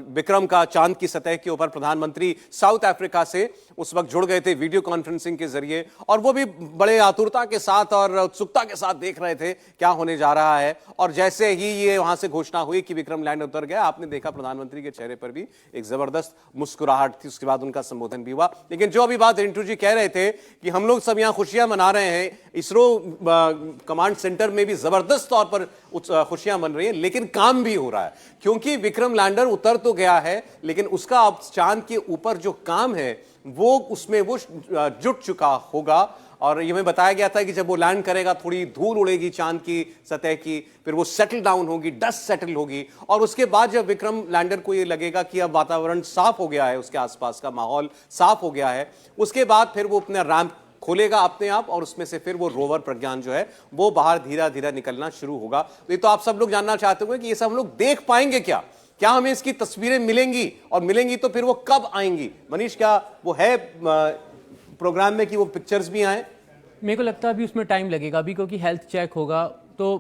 विक्रम का चांद की सतह के ऊपर, प्रधानमंत्री साउथ अफ्रीका से उस वक्त जुड़ गए थे वीडियो कॉन्फ्रेंसिंग के जरिए, और वो भी बड़े आतुरता के साथ और उत्सुकता के साथ देख रहे थे क्या होने जा रहा है। और जैसे ही ये वहां से घोषणा हुई कि विक्रम लैंड उतर गया, आपने देखा प्रधानमंत्री के चेहरे पर भी एक जबरदस्त मुस्कुराहट थी। उसके बाद उनका संबोधन भी हुआ। लेकिन जो अभी बात रिंटू जी कह रहे थे कि हम लोग सब यहाँ खुशियां मना रहे हैं, इसरो कमांड सेंटर में भी जबरदस्त तौर पर खुशियां मन रही है, लेकिन काम भी हो रहा है, क्योंकि विक्रम लैंडर उतर तो गया है, लेकिन उसका अब चांद के ऊपर जो काम है वो उसमें वो जुट चुका होगा। और ये हमें बताया गया था कि जब वो लैंड करेगा थोड़ी धूल उड़ेगी चांद की सतह की, फिर वो सेटल डाउन होगी, डस्ट सेटल होगी, और उसके बाद जब विक्रम लैंडर को ये लगेगा कि अब वातावरण साफ हो गया है, उसके आसपास का माहौल साफ हो गया है, उसके बाद फिर वो अपना रैंप खोलेगा अपने आप, और उसमें से फिर वो रोवर प्रज्ञान जो है वो बाहर धीरे धीरे निकलना शुरू होगा। तो ये तो आप सब लोग जानना चाहते होंगे कि ये सब हम लोग देख पाएंगे क्या हमें इसकी तस्वीरें मिलेंगी, और मिलेंगी तो फिर वो कब आएंगी? मनीष, क्या वो है प्रोग्राम में कि वो पिक्चर्स भी आए? मेरे को लगता है अभी उसमें टाइम लगेगा अभी, क्योंकि हेल्थ चेक होगा, तो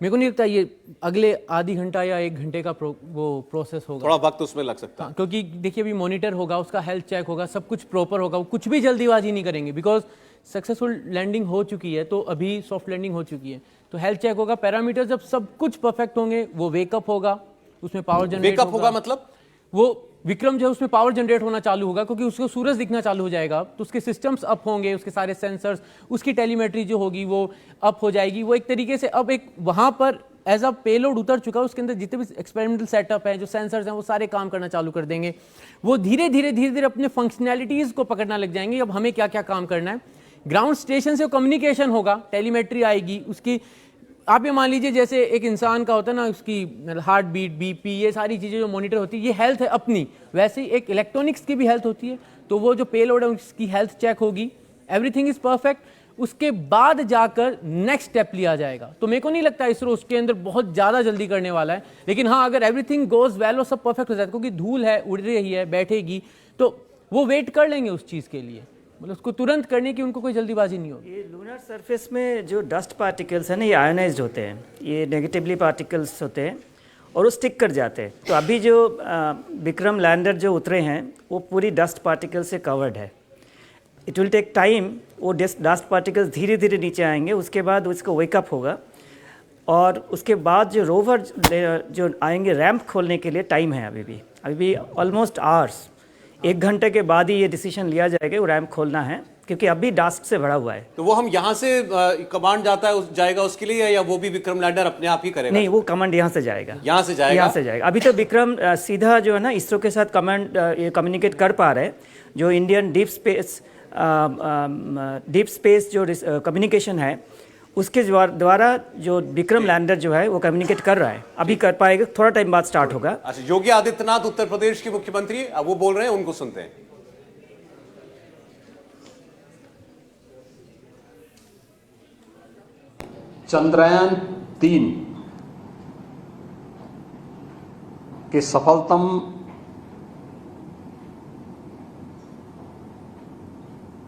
मेरे को नहीं लगता ये अगले आधी घंटा या 1 घंटे का वो प्रोसेस होगा। थोड़ा वक्त उसमें लग सकता है, क्योंकि देखिए अभी मॉनिटर होगा, उसका हेल्थ चेक होगा, सब कुछ प्रॉपर होगा, वो कुछ भी जल्दीबाजी नहीं करेंगे, बिकॉज सक्सेसफुल लैंडिंग हो चुकी है, तो अभी सॉफ्ट लैंडिंग हो चुकी है, तो हेल्थ चेक होगा, पैरामीटर जब सब कुछ परफेक्ट होंगे, वो वेकअप होगा, उसमें पावर जनरेट होगा, मतलब वो विक्रम जो है उसमें पावर जनरेट होना चालू होगा, क्योंकि उसको सूरज दिखना चालू हो जाएगा, तो उसके सिस्टम्स अप होंगे, उसके सारे सेंसर्स, उसकी टेलीमेट्री जो होगी वो अप हो जाएगी। वो एक तरीके से अब एक वहां पर एज अ पेलोड उतर चुका है, उसके अंदर जितने भी एक्सपेरिमेंटल सेटअप है, जो सेंसर्स हैं, वो सारे काम करना चालू कर देंगे। वो धीरे धीरे अपने फंक्शनैलिटीज को पकड़ना लग जाएंगे। अब हमें क्या क्या काम करना है, ग्राउंड स्टेशन से कम्युनिकेशन होगा, टेलीमेट्री आएगी उसकी। आप ये मान लीजिए जैसे एक इंसान का होता है ना, उसकी हार्ट बीट, बीपी, ये सारी चीज़ें जो मॉनिटर होती है, ये हेल्थ है अपनी, वैसे ही एक इलेक्ट्रॉनिक्स की भी हेल्थ होती है, तो वो जो पेलोड है उसकी हेल्थ चेक होगी, एवरीथिंग इज परफेक्ट, उसके बाद जाकर नेक्स्ट स्टेप लिया जाएगा। तो मेरे को नहीं लगता इसरो उसके अंदर बहुत ज़्यादा जल्दी करने वाला है, लेकिन हाँ अगर एवरीथिंग गोज वेल और सब परफेक्ट हो जाए, क्योंकि धूल है, उड़ रही है, बैठेगी, तो वो वेट कर लेंगे उस चीज़ के लिए, मतलब उसको तुरंत करने की उनको कोई जल्दीबाजी नहीं होगी। ये लूनर सरफेस में जो डस्ट पार्टिकल्स हैं ना, ये आयोनाइज्ड होते हैं, ये नेगेटिवली पार्टिकल्स होते हैं और वो स्टिक कर जाते हैं। तो अभी जो विक्रम लैंडर जो उतरे हैं वो पूरी डस्ट पार्टिकल से कवर्ड है। इट विल टेक टाइम, वो डस्ट पार्टिकल्स धीरे धीरे नीचे आएंगे, उसके बाद उसको वेकअप होगा और उसके बाद जो रोवर जो आएंगे रैंप खोलने के लिए टाइम है अभी भी ऑलमोस्ट आवर्स, 1 घंटे के बाद ही ये डिसीजन लिया जाएगा वो रैंप खोलना है, क्योंकि अभी डस्ट से भरा हुआ है। तो वो हम यहाँ से कमांड जाएगा उसके लिए, या वो भी विक्रम लैंडर अपने आप ही करेगा? नहीं, वो कमांड यहाँ से जाएगा। यहाँ से जाएगा। अभी तो विक्रम सीधा जो है ना इसरो के साथ कमांड कम्युनिकेट कर पा रहे हैं। जो इंडियन डीप स्पेस जो कम्युनिकेशन है उसके द्वारा जो विक्रम लैंडर जो है वो कम्युनिकेट कर रहा है, अभी कर पाएगा, थोड़ा टाइम बाद स्टार्ट होगा। अच्छा, योगी आदित्यनाथ उत्तर प्रदेश के मुख्यमंत्री वो बोल रहे हैं, उनको सुनते हैं। चंद्रयान 3 के सफलतम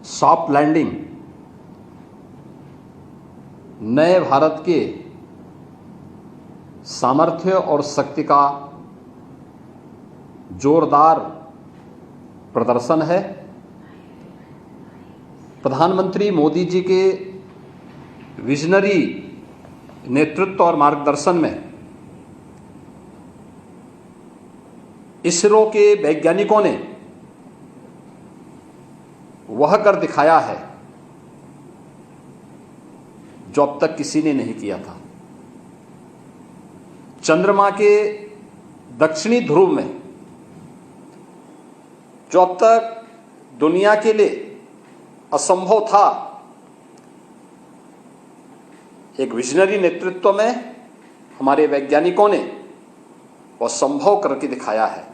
सॉफ्ट लैंडिंग नए भारत के सामर्थ्य और शक्ति का जोरदार प्रदर्शन है। प्रधानमंत्री मोदी जी के विजनरी नेतृत्व और मार्गदर्शन में इसरो के वैज्ञानिकों ने वह कर दिखाया है जो अब तक किसी ने नहीं किया था। चंद्रमा के दक्षिणी ध्रुव में जो अब तक दुनिया के लिए असंभव था, एक विजनरी नेतृत्व में हमारे वैज्ञानिकों ने वह संभव करके दिखाया है।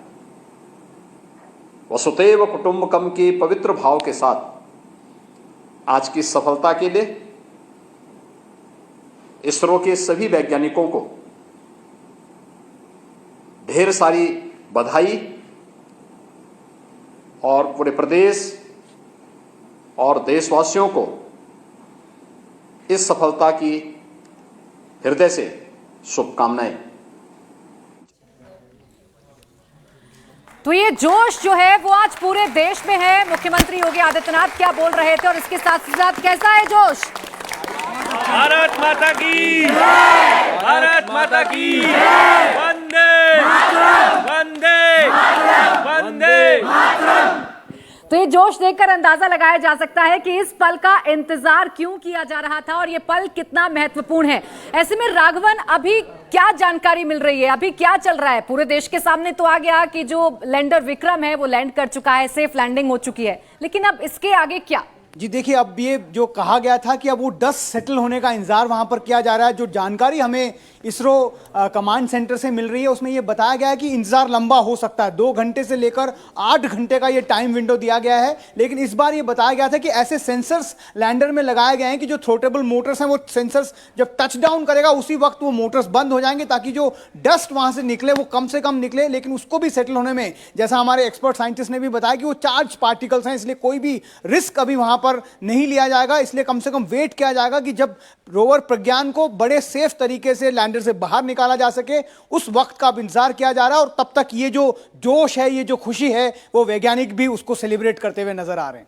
वसुधैव कुटुंबकम के पवित्र भाव के साथ आज की सफलता के लिए इसरो के सभी वैज्ञानिकों को ढेर सारी बधाई और पूरे प्रदेश और देशवासियों को इस सफलता की हृदय से शुभकामनाएं। तो ये जोश जो है वो आज पूरे देश में है। मुख्यमंत्री योगी आदित्यनाथ क्या बोल रहे थे और इसके साथ साथ कैसा है जोश? भारत माता की, भारत माता की, वंदे वंदे वंदे। तो ये जोश देखकर अंदाजा लगाया जा सकता है कि इस पल का इंतजार क्यों किया जा रहा था और ये पल कितना महत्वपूर्ण है। ऐसे में राघवन, अभी क्या जानकारी मिल रही है, अभी क्या चल रहा है? पूरे देश के सामने तो आ गया कि जो लैंडर विक्रम है वो लैंड कर चुका है, सेफ लैंडिंग हो चुकी है, लेकिन अब इसके आगे क्या? जी देखिए, अब ये जो कहा गया था कि अब वो डस्ट सेटल होने का इंतजार वहां पर किया जा रहा है। जो जानकारी हमें इसरो कमांड सेंटर से मिल रही है उसमें ये बताया गया है कि इंतजार लंबा हो सकता है, 2 घंटे से लेकर 8 घंटे का ये टाइम विंडो दिया गया है। लेकिन इस बार ये बताया गया था कि ऐसे सेंसर्स लैंडर में लगाए गए हैं कि जो थ्रोटेबल मोटर्स हैं वो सेंसर्स जब टच डाउन करेगा उसी वक्त वो मोटर्स बंद हो जाएंगे, ताकि जो डस्ट वहां से निकले वो कम से कम निकले। लेकिन उसको भी सेटल होने में, जैसा हमारे एक्सपर्ट साइंटिस्ट ने भी बताया, कि वो चार्ज पार्टिकल्स हैं, इसलिए कोई भी रिस्क अभी वहां पर नहीं लिया जाएगा। इसलिए कम से कम वेट किया जाएगा कि जब रोवर प्रज्ञान को बड़े सेफ तरीके से लैंडर से बाहर निकाला जा सके, उस वक्त का इंतजार किया जा रहा है। और तब तक ये जो जोश है, ये जो खुशी है, वो वैज्ञानिक भी उसको सेलिब्रेट करते हुए नजर आ रहे हैं।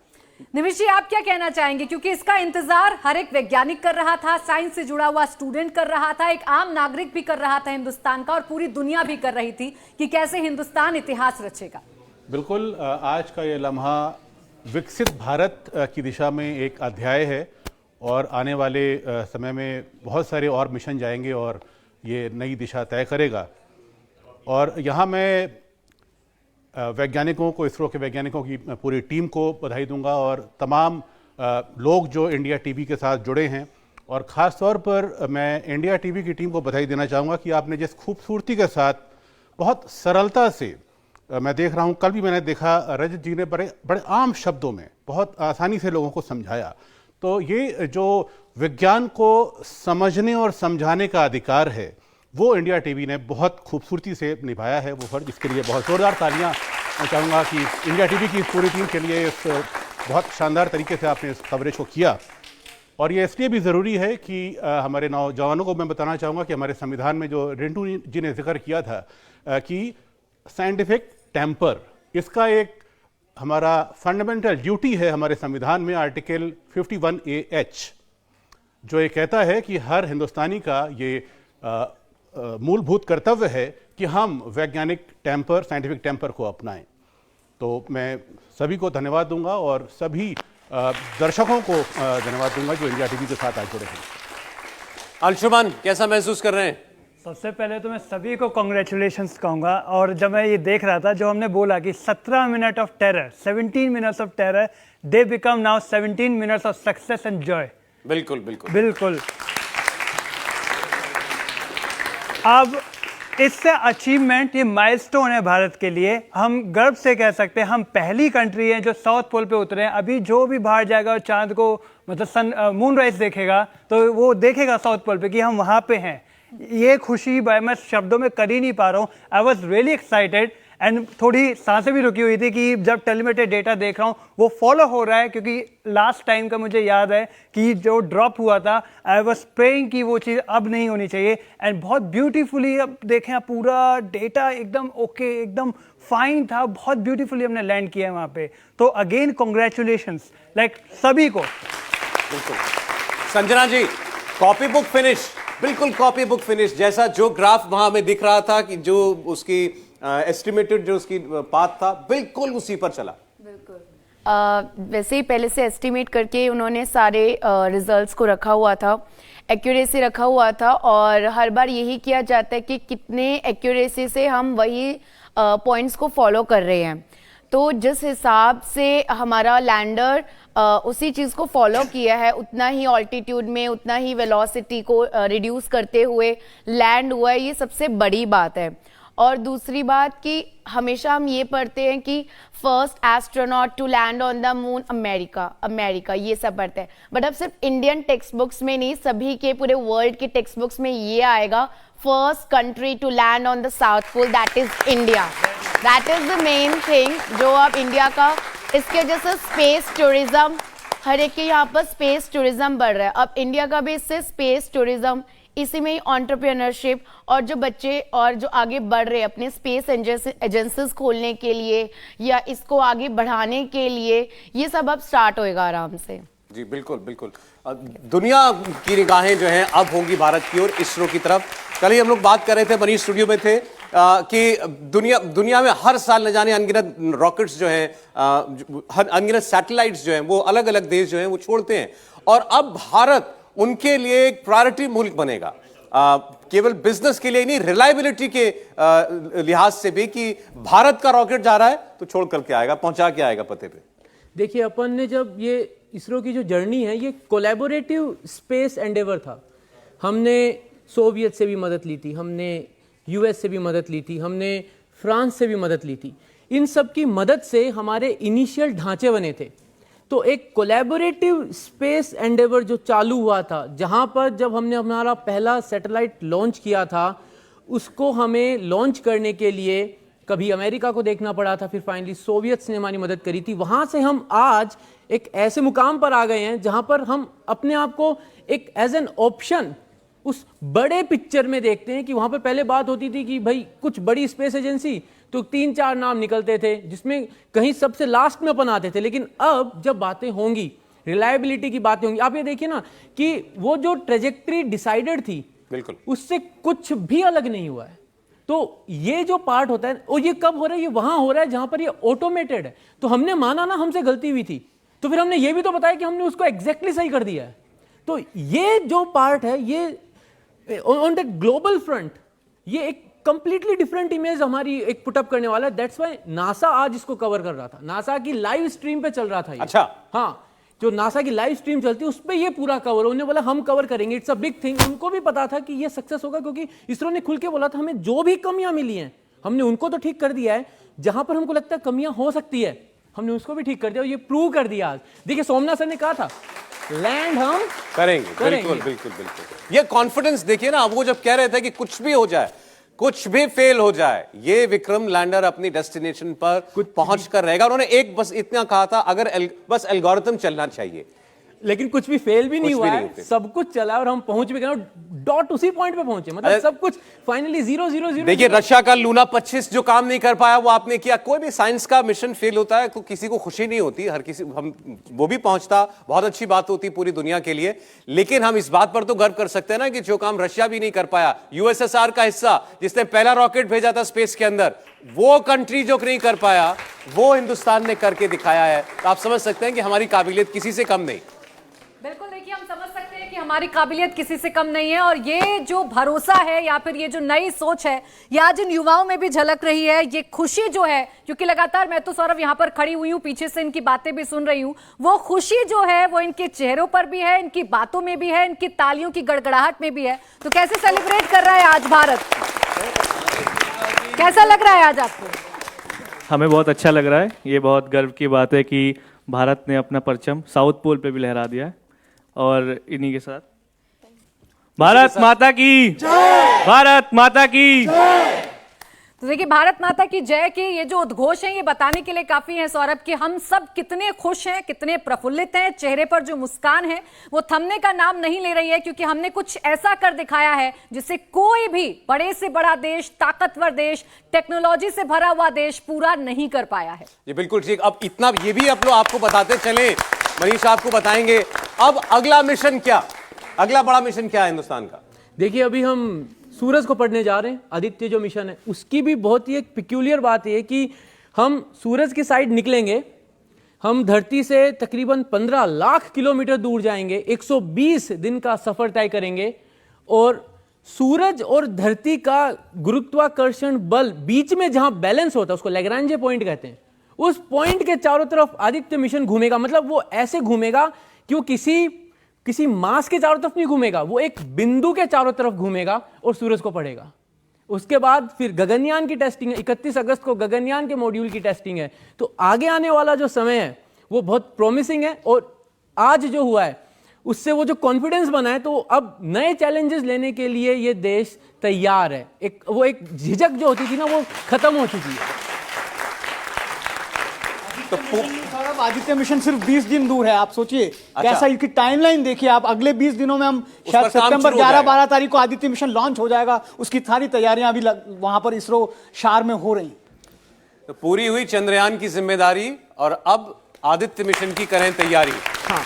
निमिष जी, आप क्या कहना चाहेंगे? क्योंकि इसका इंतजार हर एक वैज्ञानिक कर रहा था, साइंस से जुड़ा हुआ स्टूडेंट कर रहा था, एक आम नागरिक भी कर रहा था हिंदुस्तान का, और पूरी दुनिया भी कर रही थी कि कैसे हिंदुस्तान इतिहास रचेगा। बिल्कुल, आज का ये लम्हा विकसित भारत की दिशा में एक अध्याय है और आने वाले समय में बहुत सारे और मिशन जाएंगे और ये नई दिशा तय करेगा। और यहाँ मैं वैज्ञानिकों को, इसरो के वैज्ञानिकों की पूरी टीम को बधाई दूंगा और तमाम लोग जो इंडिया टीवी के साथ जुड़े हैं, और ख़ास तौर पर मैं इंडिया टीवी की टीम को बधाई देना चाहूँगा कि आपने जिस खूबसूरती के साथ, बहुत सरलता से, मैं देख रहा हूँ, कल भी मैंने देखा, रजत जी ने बड़े आम शब्दों में बहुत आसानी से लोगों को समझाया। तो ये जो विज्ञान को समझने और समझाने का अधिकार है वो इंडिया टीवी ने बहुत खूबसूरती से निभाया है। वो फर्ज, इसके लिए बहुत ज़ोरदार तालियां मैं चाहूँगा कि इंडिया टीवी की पूरी टीम के लिए इस बहुत शानदार तरीके से आपने इस कवरेज को किया। और ये इसलिए भी ज़रूरी है कि हमारे नौजवानों को मैं बताना चाहूँगा कि हमारे संविधान में जो रिंटू जी ने जिक्र किया था कि साइंटिफिक टेम्पर, इसका एक हमारा फंडामेंटल ड्यूटी है हमारे संविधान में आर्टिकल 51A(H), जो ये कहता है कि हर हिंदुस्तानी का ये मूलभूत कर्तव्य है कि हम वैज्ञानिक टेम्पर, साइंटिफिक टेम्पर को अपनाएं। तो मैं सभी को धन्यवाद दूंगा और सभी दर्शकों को धन्यवाद दूंगा जो इंडिया टीवी के साथ आज जुड़े हैं। अंशुमान, कैसा महसूस कर रहे हैं? सबसे पहले तो मैं सभी को कॉन्ग्रेचुलेशंस कहूँगा। और जब मैं ये देख रहा था, जो हमने बोला कि 17 minute of terror, 17 minutes of terror, they become now 17 minutes of success and Joy. बिल्कुल बिल्कुल बिल्कुल। अब इससे अचीवमेंट, ये माइलस्टोन है भारत के लिए। हम गर्व से कह सकते हैं हम पहली कंट्री है जो साउथ पोल पे उतरे हैं। अभी जो भी बाहर जाएगा और चांद को, मतलब मून राइज देखेगा, तो वो देखेगा साउथ पोल पे कि हम वहाँ पे हैं। ये खुशी मैं शब्दों में कर ही नहीं पा रहा हूँ। I was really excited and थोड़ी सांसें भी रुकी हुई थी कि जब टेलीमेट्री डेटा देख रहा हूँ वो फॉलो हो रहा है, क्योंकि लास्ट टाइम का मुझे याद है कि जो ड्रॉप हुआ था, आई वॉज प्रेइंग कि वो चीज़ अब नहीं होनी चाहिए। एंड बहुत ब्यूटीफुली अब देखें, आप पूरा डेटा एकदम ओके, एकदम फाइन था, बहुत ब्यूटीफुली हमने लैंड किया है वहाँ पे। तो अगेन कॉन्ग्रेचुलेशंस लाइक सभी को। बिल्कुल। Sanjana ji, copy book finish, बिल्कुल कॉपी बुक फिनिश जैसा जो ग्राफ वहां में दिख रहा था कि जो उसकी एस्टिमेटेड जो उसकी पाथ था, बिल्कुल उसी पर चला। बिल्कुल वैसे ही पहले से एस्टिमेट करके उन्होंने सारे रिजल्ट्स को रखा हुआ था, एक्यूरेसी रखा हुआ था। और हर बार यही किया जाता है कि कितने एक्यूरेसी से हम वही पॉइंट्स को फॉलो कर रहे हैं। तो जिस हिसाब से हमारा लैंडर उसी चीज़ को फॉलो किया है, उतना ही ऑल्टीट्यूड में, उतना ही वेलोसिटी को रिड्यूस करते हुए लैंड हुआ है, ये सबसे बड़ी बात है। और दूसरी बात कि हमेशा हम ये पढ़ते हैं कि first astronaut to land on the moon America, ये सब पढ़ते हैं। बट अब सिर्फ इंडियन टेक्स्ट बुक्स में नहीं, सभी के पूरे वर्ल्ड के टेक्स्ट बुक्स में ये आएगा, first country to land on the south pole, that is India. That is the main thing जो अब इंडिया का, इसके वजह से स्पेस टूरिज्म, हर एक के यहाँ पर स्पेस टूरिज्म बढ़ रहा है। अब इंडिया का भी इससे स्पेस टूरिज्म, इसी में ही एंटरप्रेन्योरशिप, और जो बच्चे और जो आगे बढ़ रहे हैं अपने स्पेस एजेंसीज खोलने के लिए या इसको आगे बढ़ाने के लिए, ये सब अब स्टार्ट होएगा आराम से। जी बिल्कुल बिल्कुल। दुनिया की निगाहें जो हैं अब होंगी भारत की ओर, इसरो की तरफ। कल ही हम लोग बात कर रहे थे, मनीष स्टूडियो में थे, कि दुनिया में हर साल न जाने अनगिनत रॉकेट्स जो हैं, अनगिनत सैटेलाइट्स जो हैं, वो अलग अलग देश जो हैं वो छोड़ते हैं। और अब भारत उनके लिए एक प्रायोरिटी मुल्क बनेगा, केवल बिजनेस के लिए नहीं, रिलायबिलिटी के लिहाज से भी, कि भारत का रॉकेट जा रहा है तो छोड़ करके आएगा, पहुंचा के आएगा पते पे। देखिए, अपन ने जब ये इसरो की जो जर्नी है, ये कोलैबोरेटिव स्पेस एंडेवर था। हमने सोवियत से भी मदद ली थी, हमने यूएस से भी मदद ली थी, हमने फ्रांस से भी मदद ली थी। इन सब की मदद से हमारे इनिशियल ढांचे बने थे। तो एक कोलैबोरेटिव स्पेस एंडेवर जो चालू हुआ था, जहां पर जब हमने हमारा पहला सैटेलाइट लॉन्च किया था, उसको हमें लॉन्च करने के लिए कभी अमेरिका को देखना पड़ा था, फिर फाइनली सोवियत्स ने हमारी मदद करी थी। वहां से हम आज एक ऐसे मुकाम पर आ गए हैं जहां पर हम अपने आप को एक एज एन ऑप्शन उस बड़े पिक्चर में देखते हैं। कि वहां पर पहले बात होती थी कि भाई कुछ बड़ी स्पेस एजेंसी तो 3-4 नाम निकलते थे, जिसमें कहीं सबसे लास्ट में अपन आते थे। लेकिन अब जब बातें होंगी, रिलायबिलिटी की बातें होंगी, आप ये देखिए ना कि वो जो ट्रेजेक्ट्री डिसाइडेड थी, बिल्कुल उससे कुछ भी अलग नहीं हुआ है। तो ये जो पार्ट होता है, और ये कब हो रहा है, ये वहां हो रहा है जहां पर ये ऑटोमेटेड है। तो हमने माना ना हमसे गलती हुई थी, तो फिर हमने ये भी तो बताया कि हमने उसको एग्जैक्टली सही कर दिया है। तो ये जो पार्ट है, ये ऑन द ग्लोबल फ्रंट, ये एक कंप्लीटली डिफरेंट इमेज हमारी एक पुटअप करने वाला है। दैट्स व्हाई नासा आज इसको कवर कर रहा था, नासा की लाइव स्ट्रीम पे चल रहा था ये। अच्छा, हाँ, जो नासा की लाइव स्ट्रीम चलती है उस पर ये पूरा कवर, उन्होंने बोला हम कवर करेंगे, इट्स अ बिग थिंग। उनको भी पता था कि ये सक्सेस होगा, क्योंकि इसरो ने खुल के बोला था हमें जो भी कमियां मिली हैं हमने उनको तो ठीक कर दिया है, जहां पर हमको लगता है कमियां हो सकती है हमने उसको भी ठीक कर दिया, और ये प्रूव कर दिया आज। देखिए, सोमनाथ सर ने कहा था लैंड हम करेंगे। बिल्कुल बिल्कुल बिल्कुल। ये कॉन्फिडेंस देखिए ना, वो जब कह रहे थे कि कुछ भी हो जाए, कुछ भी फेल हो जाए, ये विक्रम लैंडर अपनी डेस्टिनेशन पर पहुंच कर रहेगा। उन्होंने एक बस इतना कहा था, अगर बस एल्गोरिथम चलना चाहिए। लेकिन कुछ भी फेल भी नहीं कुछ भी हुआ नहीं है, हुए। सब कुछ चला है और हम पहुंच भी गए, डॉट उसी पॉइंट पे पहुंचे, मतलब सब कुछ फाइनली 0-0-0। देखिए रशिया का लूना 25 जो काम नहीं कर पाया वो आपने किया। कोई भी साइंस का मिशन फेल होता है तो किसी को खुशी नहीं होती, हर किसी हम वो भी पहुंचता, बहुत अच्छी बात होती पूरी दुनिया के लिए। लेकिन हम इस बात पर तो गर्व कर सकते हैं ना कि जो काम रशिया भी नहीं कर पाया, यूएसएसआर का हिस्सा जिसने पहला रॉकेट भेजा था स्पेस के अंदर, वो कंट्री जो नहीं कर पाया वो हिंदुस्तान ने करके दिखाया है। तो आप समझ सकते हैं कि हमारी काबिलियत किसी से कम नहीं। बिल्कुल, देखिए हम समझ सकते हैं कि हमारी काबिलियत किसी से कम नहीं है और ये जो भरोसा है या फिर ये जो नई सोच है ये आज इन युवाओं में भी झलक रही है। ये खुशी जो है, क्योंकि लगातार मैं तो सौरभ यहाँ पर खड़ी हुई हूँ, पीछे से इनकी बातें भी सुन रही हूँ, वो खुशी जो है वो इनके चेहरों पर भी है, इनकी बातों में भी है, इनकी तालियों की गड़गड़ाहट में भी है। तो कैसे सेलिब्रेट कर रहा है आज भारत, कैसा लग रहा है आज आपको? हमें बहुत अच्छा लग रहा है। ये बहुत गर्व की बात है कि भारत ने अपना परचम साउथ पोल पे भी लहरा दिया है। और इन्हीं के साथ भारत माता की जय, भारत माता की जय। तो देखिए भारत माता की जय के ये जो उद्घोष हैं ये बताने के लिए काफी है सौरभ कि हम सब कितने खुश हैं, कितने प्रफुल्लित हैं। चेहरे पर जो मुस्कान है वो थमने का नाम नहीं ले रही है, क्योंकि हमने कुछ ऐसा कर दिखाया है जिसे कोई भी बड़े से बड़ा देश, ताकतवर देश, टेक्नोलॉजी से भरा हुआ देश पूरा नहीं कर पाया है। ये बिल्कुल ठीक। अब इतना ये भी आप लोग आपको बताते चले, मनीष आपको बताएंगे अब अगला मिशन क्या, अगला बड़ा मिशन क्या है हिंदुस्तान का। देखिए अभी हम सूरज को पढ़ने जा रहे हैं, आदित्य जो मिशन है उसकी भी बहुत ही एक पिक्यूलियर बात है कि हम सूरज की साइड निकलेंगे, हम धरती से तकरीबन 15 लाख किलोमीटर दूर जाएंगे, 120 दिन का सफर तय करेंगे और सूरज और धरती का गुरुत्वाकर्षण बल बीच में जहां बैलेंस होता है उसको लैग्रांजे पॉइंट कहते हैं, उस पॉइंट के चारों तरफ आदित्य मिशन घूमेगा। मतलब वो ऐसे घूमेगा कि वो किसी मास के चारों तरफ नहीं घूमेगा, वो एक बिंदु के चारों तरफ घूमेगा और सूरज को पढ़ेगा। उसके बाद फिर गगनयान की टेस्टिंग है, 31 अगस्त को गगनयान के मॉड्यूल की टेस्टिंग है। तो आगे आने वाला जो समय है वो बहुत प्रॉमिसिंग है और आज जो हुआ है उससे वो जो कॉन्फिडेंस बना है, तो अब नए चैलेंजेस लेने के लिए ये देश तैयार है। एक झिझक जो होती थी ना वो खत्म हो चुकी है। तो सौरभ आदित्य मिशन सिर्फ 20 दिन दूर है, आप सोचिए कैसा इसकी टाइमलाइन देखिए आप। अगले 20 दिनों में हम शायद सितंबर 11-12 तारीख को आदित्य मिशन लॉन्च हो जाएगा, उसकी सारी तैयारियां अभी वहां पर इसरो शार में हो रही। तो पूरी हुई चंद्रयान की जिम्मेदारी और अब आदित्य मिशन की करें तैयारी। हाँ।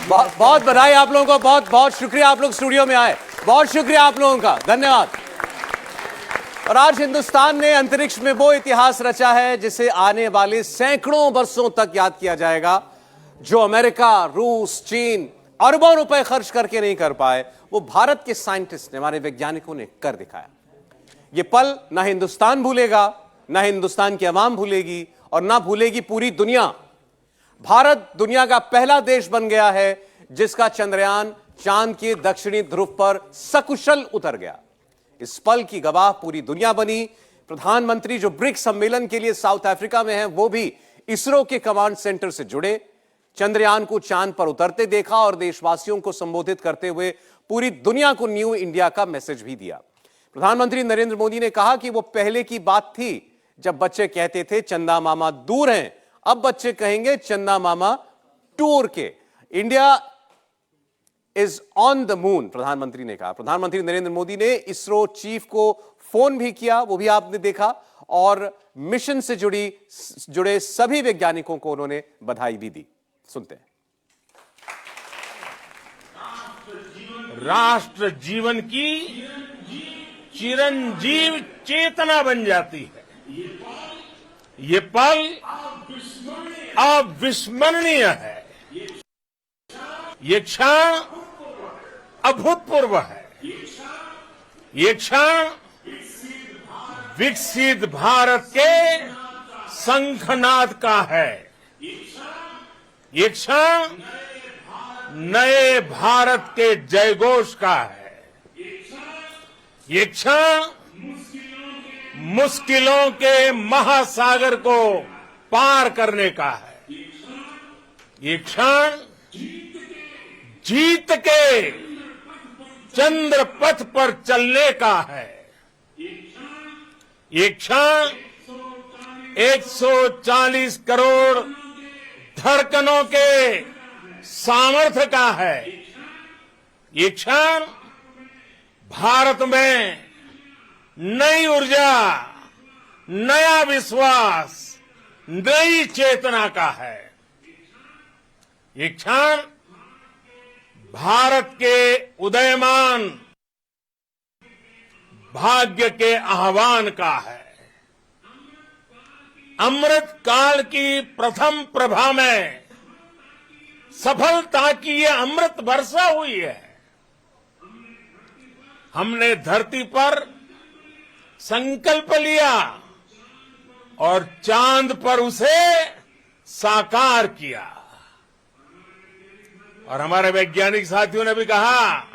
बहुत बधाई आप लोगों को, बहुत बहुत शुक्रिया आप लोग स्टूडियो में आए, बहुत शुक्रिया आप लोगों का, धन्यवाद। और आज हिंदुस्तान ने अंतरिक्ष में वो इतिहास रचा है जिसे आने वाले सैकड़ों वर्षों तक याद किया जाएगा। जो अमेरिका, रूस, चीन अरबों रुपए खर्च करके नहीं कर पाए, वो भारत के साइंटिस्ट ने, हमारे वैज्ञानिकों ने कर दिखाया। ये पल ना हिंदुस्तान भूलेगा, ना हिंदुस्तान की आवाम भूलेगी और ना भूलेगी पूरी दुनिया। भारत दुनिया का पहला देश बन गया है जिसका चंद्रयान चांद के दक्षिणी ध्रुव पर सकुशल उतर गया। इस पल की गवाह पूरी दुनिया बनी। प्रधानमंत्री जो ब्रिक्स सम्मेलन के लिए साउथ अफ्रीका में हैं, वो भी इसरो के कमांड सेंटर से जुड़े, चंद्रयान को चांद पर उतरते देखा और देशवासियों को संबोधित करते हुए पूरी दुनिया को न्यू इंडिया का मैसेज भी दिया। प्रधानमंत्री नरेंद्र मोदी ने कहा कि वो पहले की बात थी जब बच्चे कहते थे चंदा मामा दूर हैं, अब बच्चे कहेंगे चंदा मामा टूर के। India is on the moon, प्रधानमंत्री ने कहा। प्रधानमंत्री नरेंद्र मोदी ने इसरो चीफ को फोन भी किया, वो भी आपने देखा, और मिशन से जुड़े सभी वैज्ञानिकों को उन्होंने बधाई भी दी। सुनते हैं। राष्ट्र जीवन की चिरंजीव चेतना बन जाती है। ये पल अविस्मरणीय है। ये क्षण अभूतपूर्व है। ये क्षण विकसित भारत के शंखनाद का है। ये क्षण नए भारत के जयघोष का है। ये क्षण मुश्किलों के महासागर को पार करने का है। ये क्षण जीत के चंद्र पथ पर चलने का है। ये क्षण 140 करोड़ धड़कनों के सामर्थ्य का है। ये क्षण भारत में नई ऊर्जा, नया विश्वास, नई चेतना का है। ये क्षण भारत के उदयमान भाग्य के आह्वान का है। अमृत काल की प्रथम प्रभा में सफलता की ये अमृत वर्षा हुई है। हमने धरती पर संकल्प लिया और चांद पर उसे साकार किया। और हमारे वैज्ञानिक साथियों ने भी कहा,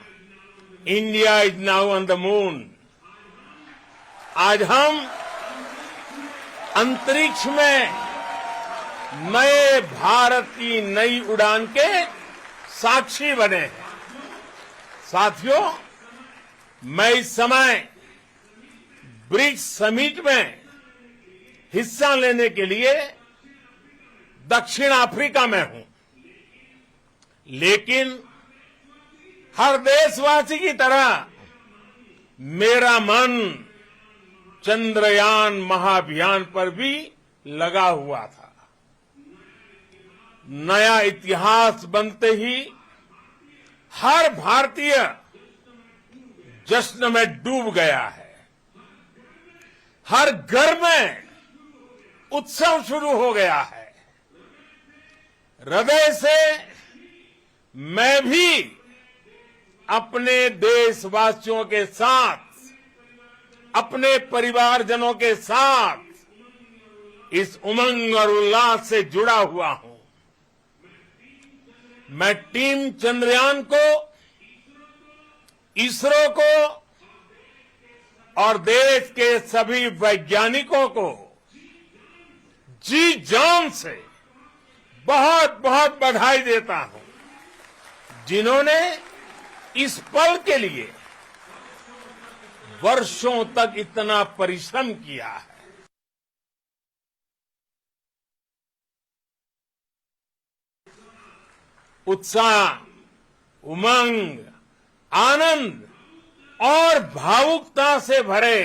India is now on the moon. आज हम अंतरिक्ष में नए भारत की नई उड़ान के साक्षी बने हैं। साथियों, मैं इस समय ब्रिक्स समिट में हिस्सा लेने के लिए दक्षिण अफ्रीका में हूं, लेकिन हर देशवासी की तरह मेरा मन चंद्रयान महाअभियान पर भी लगा हुआ था। नया इतिहास बनते ही हर भारतीय जश्न में डूब गया है। हर घर में उत्सव शुरू हो गया है। हृदय से मैं भी अपने देशवासियों के साथ, अपने परिवारजनों के साथ इस उमंग और उल्लास से जुड़ा हुआ हूं। मैं टीम चंद्रयान को, इसरो को और देश के सभी वैज्ञानिकों को जी जान से बहुत बहुत बधाई देता हूं, जिन्होंने इस पल के लिए वर्षों तक इतना परिश्रम किया है। उत्साह, उमंग, आनंद और भावुकता से भरे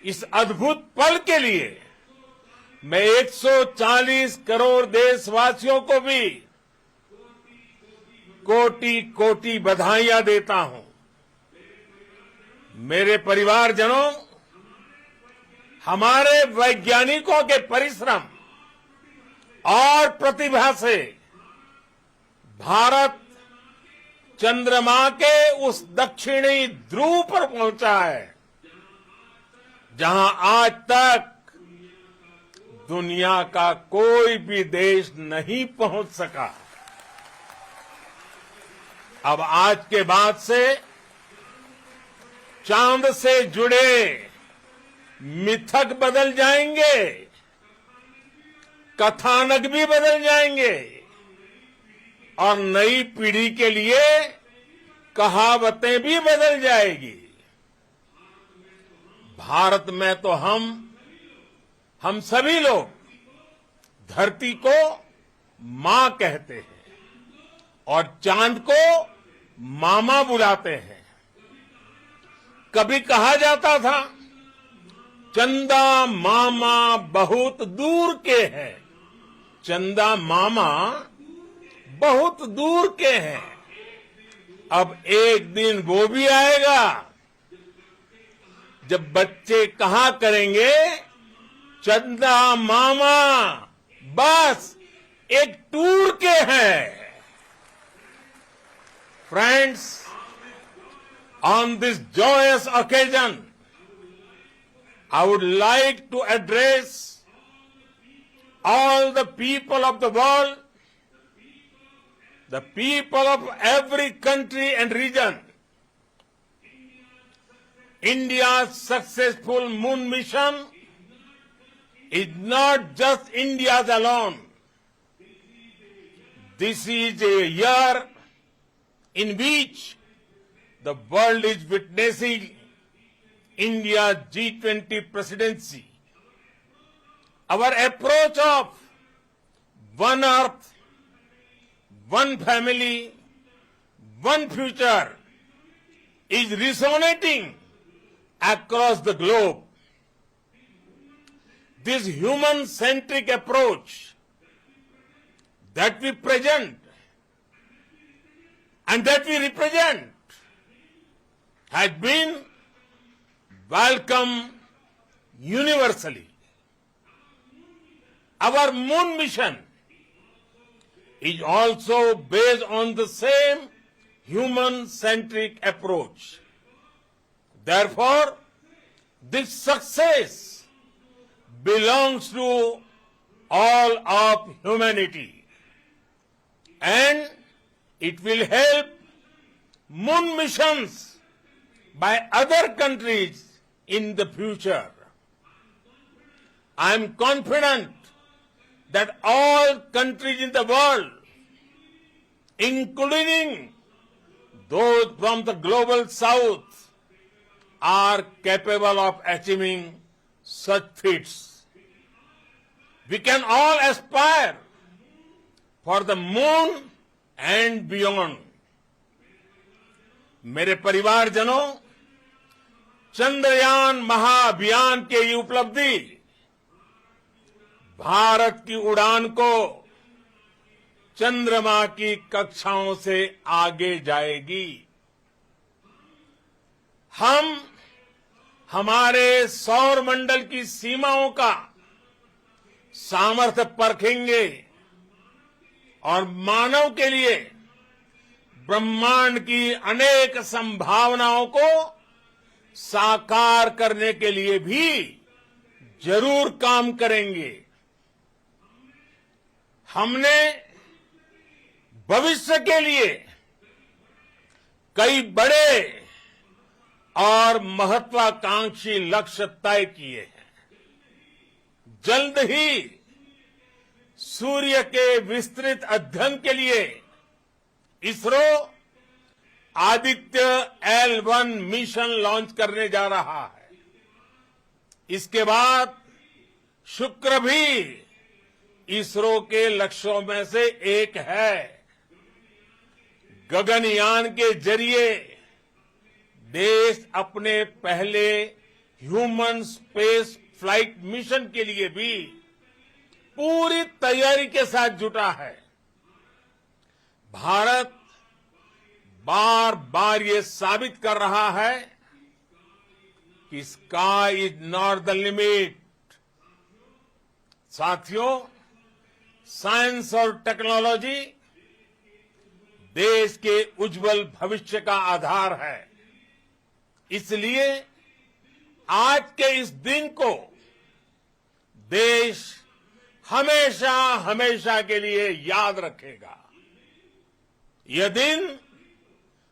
इस अद्भुत पल के लिए मैं 140 करोड़ देशवासियों को भी कोटि कोटि बधाइयां देता हूं। मेरे परिवारजनों, हमारे वैज्ञानिकों के परिश्रम और प्रतिभा से भारत चंद्रमा के उस दक्षिणी ध्रुव पर पहुंचा है, जहां आज तक दुनिया का कोई भी देश नहीं पहुंच सका। अब आज के बाद से चांद से जुड़े मिथक बदल जाएंगे, कथानक भी बदल जाएंगे और नई पीढ़ी के लिए कहावतें भी बदल जाएगी। भारत में तो हम सभी लोग धरती को मां कहते हैं और चांद को मामा बुलाते हैं। कभी कहा जाता था, चंदा मामा बहुत दूर के हैं। चंदा मामा बहुत दूर के हैं। अब एक दिन वो भी आएगा जब बच्चे कहा करेंगे, चंदा मामा बस एक टूर के हैं। Friends, on this joyous occasion, I would like to address all the people of the world, the people of every country and region. India's successful moon mission is not just India's alone. This is a year in which the world is witnessing India's G20 presidency. Our approach of One Earth, one family, one future is resonating across the globe. This human-centric approach that we present and that we represent has been welcomed universally. Our moon mission is also based on the same human-centric approach. Therefore, this success belongs to all of humanity, and it will help moon missions by other countries in the future. I am confident that all countries in the world, including those from the global south, are capable of achieving such feats. We can all aspire for the moon and beyond. मेरे परिवारजनों, चंद्रयान महाअभियान के ये उपलब्धि भारत की उड़ान को चंद्रमा की कक्षाओं से आगे जाएगी। हम हमारे सौर मंडल की सीमाओं का सामर्थ्य परखेंगे और मानव के लिए ब्रह्मांड की अनेक संभावनाओं को साकार करने के लिए भी जरूर काम करेंगे। हमने भविष्य के लिए कई बड़े और महत्वाकांक्षी लक्ष्य तय किए हैं। जल्द ही सूर्य के विस्तृत अध्ययन के लिए ISRO Aditya L1 mission launch करने जा रहा है। इसके बाद शुक्र भी इसरो के लक्ष्यों में से एक है। गगनयान के जरिए देश अपने पहले ह्यूमन स्पेस फ्लाइट मिशन के लिए भी पूरी तैयारी के साथ जुटा है। भारत बार बार ये साबित कर रहा है कि sky is not the limit. साथियों, साइंस और टेक्नोलॉजी देश के उज्जवल भविष्य का आधार है। इसलिए आज के इस दिन को देश हमेशा हमेशा के लिए याद रखेगा। यह दिन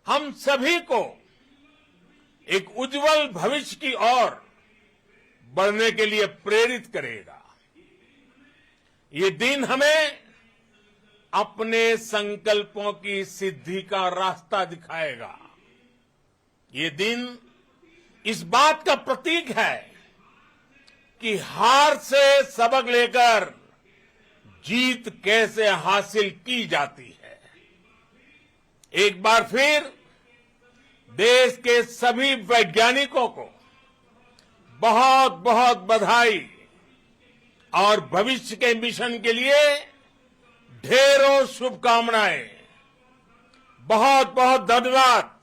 हम सभी को एक उज्जवल भविष्य की ओर बढ़ने के लिए प्रेरित करेगा। ये दिन हमें अपने संकल्पों की सिद्धि का रास्ता दिखाएगा। ये दिन इस बात का प्रतीक है कि हार से सबक लेकर जीत कैसे हासिल की जाती है। एक बार फिर देश के सभी वैज्ञानिकों को बहुत बहुत बधाई और भविष्य के मिशन के लिए ढेरों शुभकामनाएं। बहुत बहुत धन्यवाद।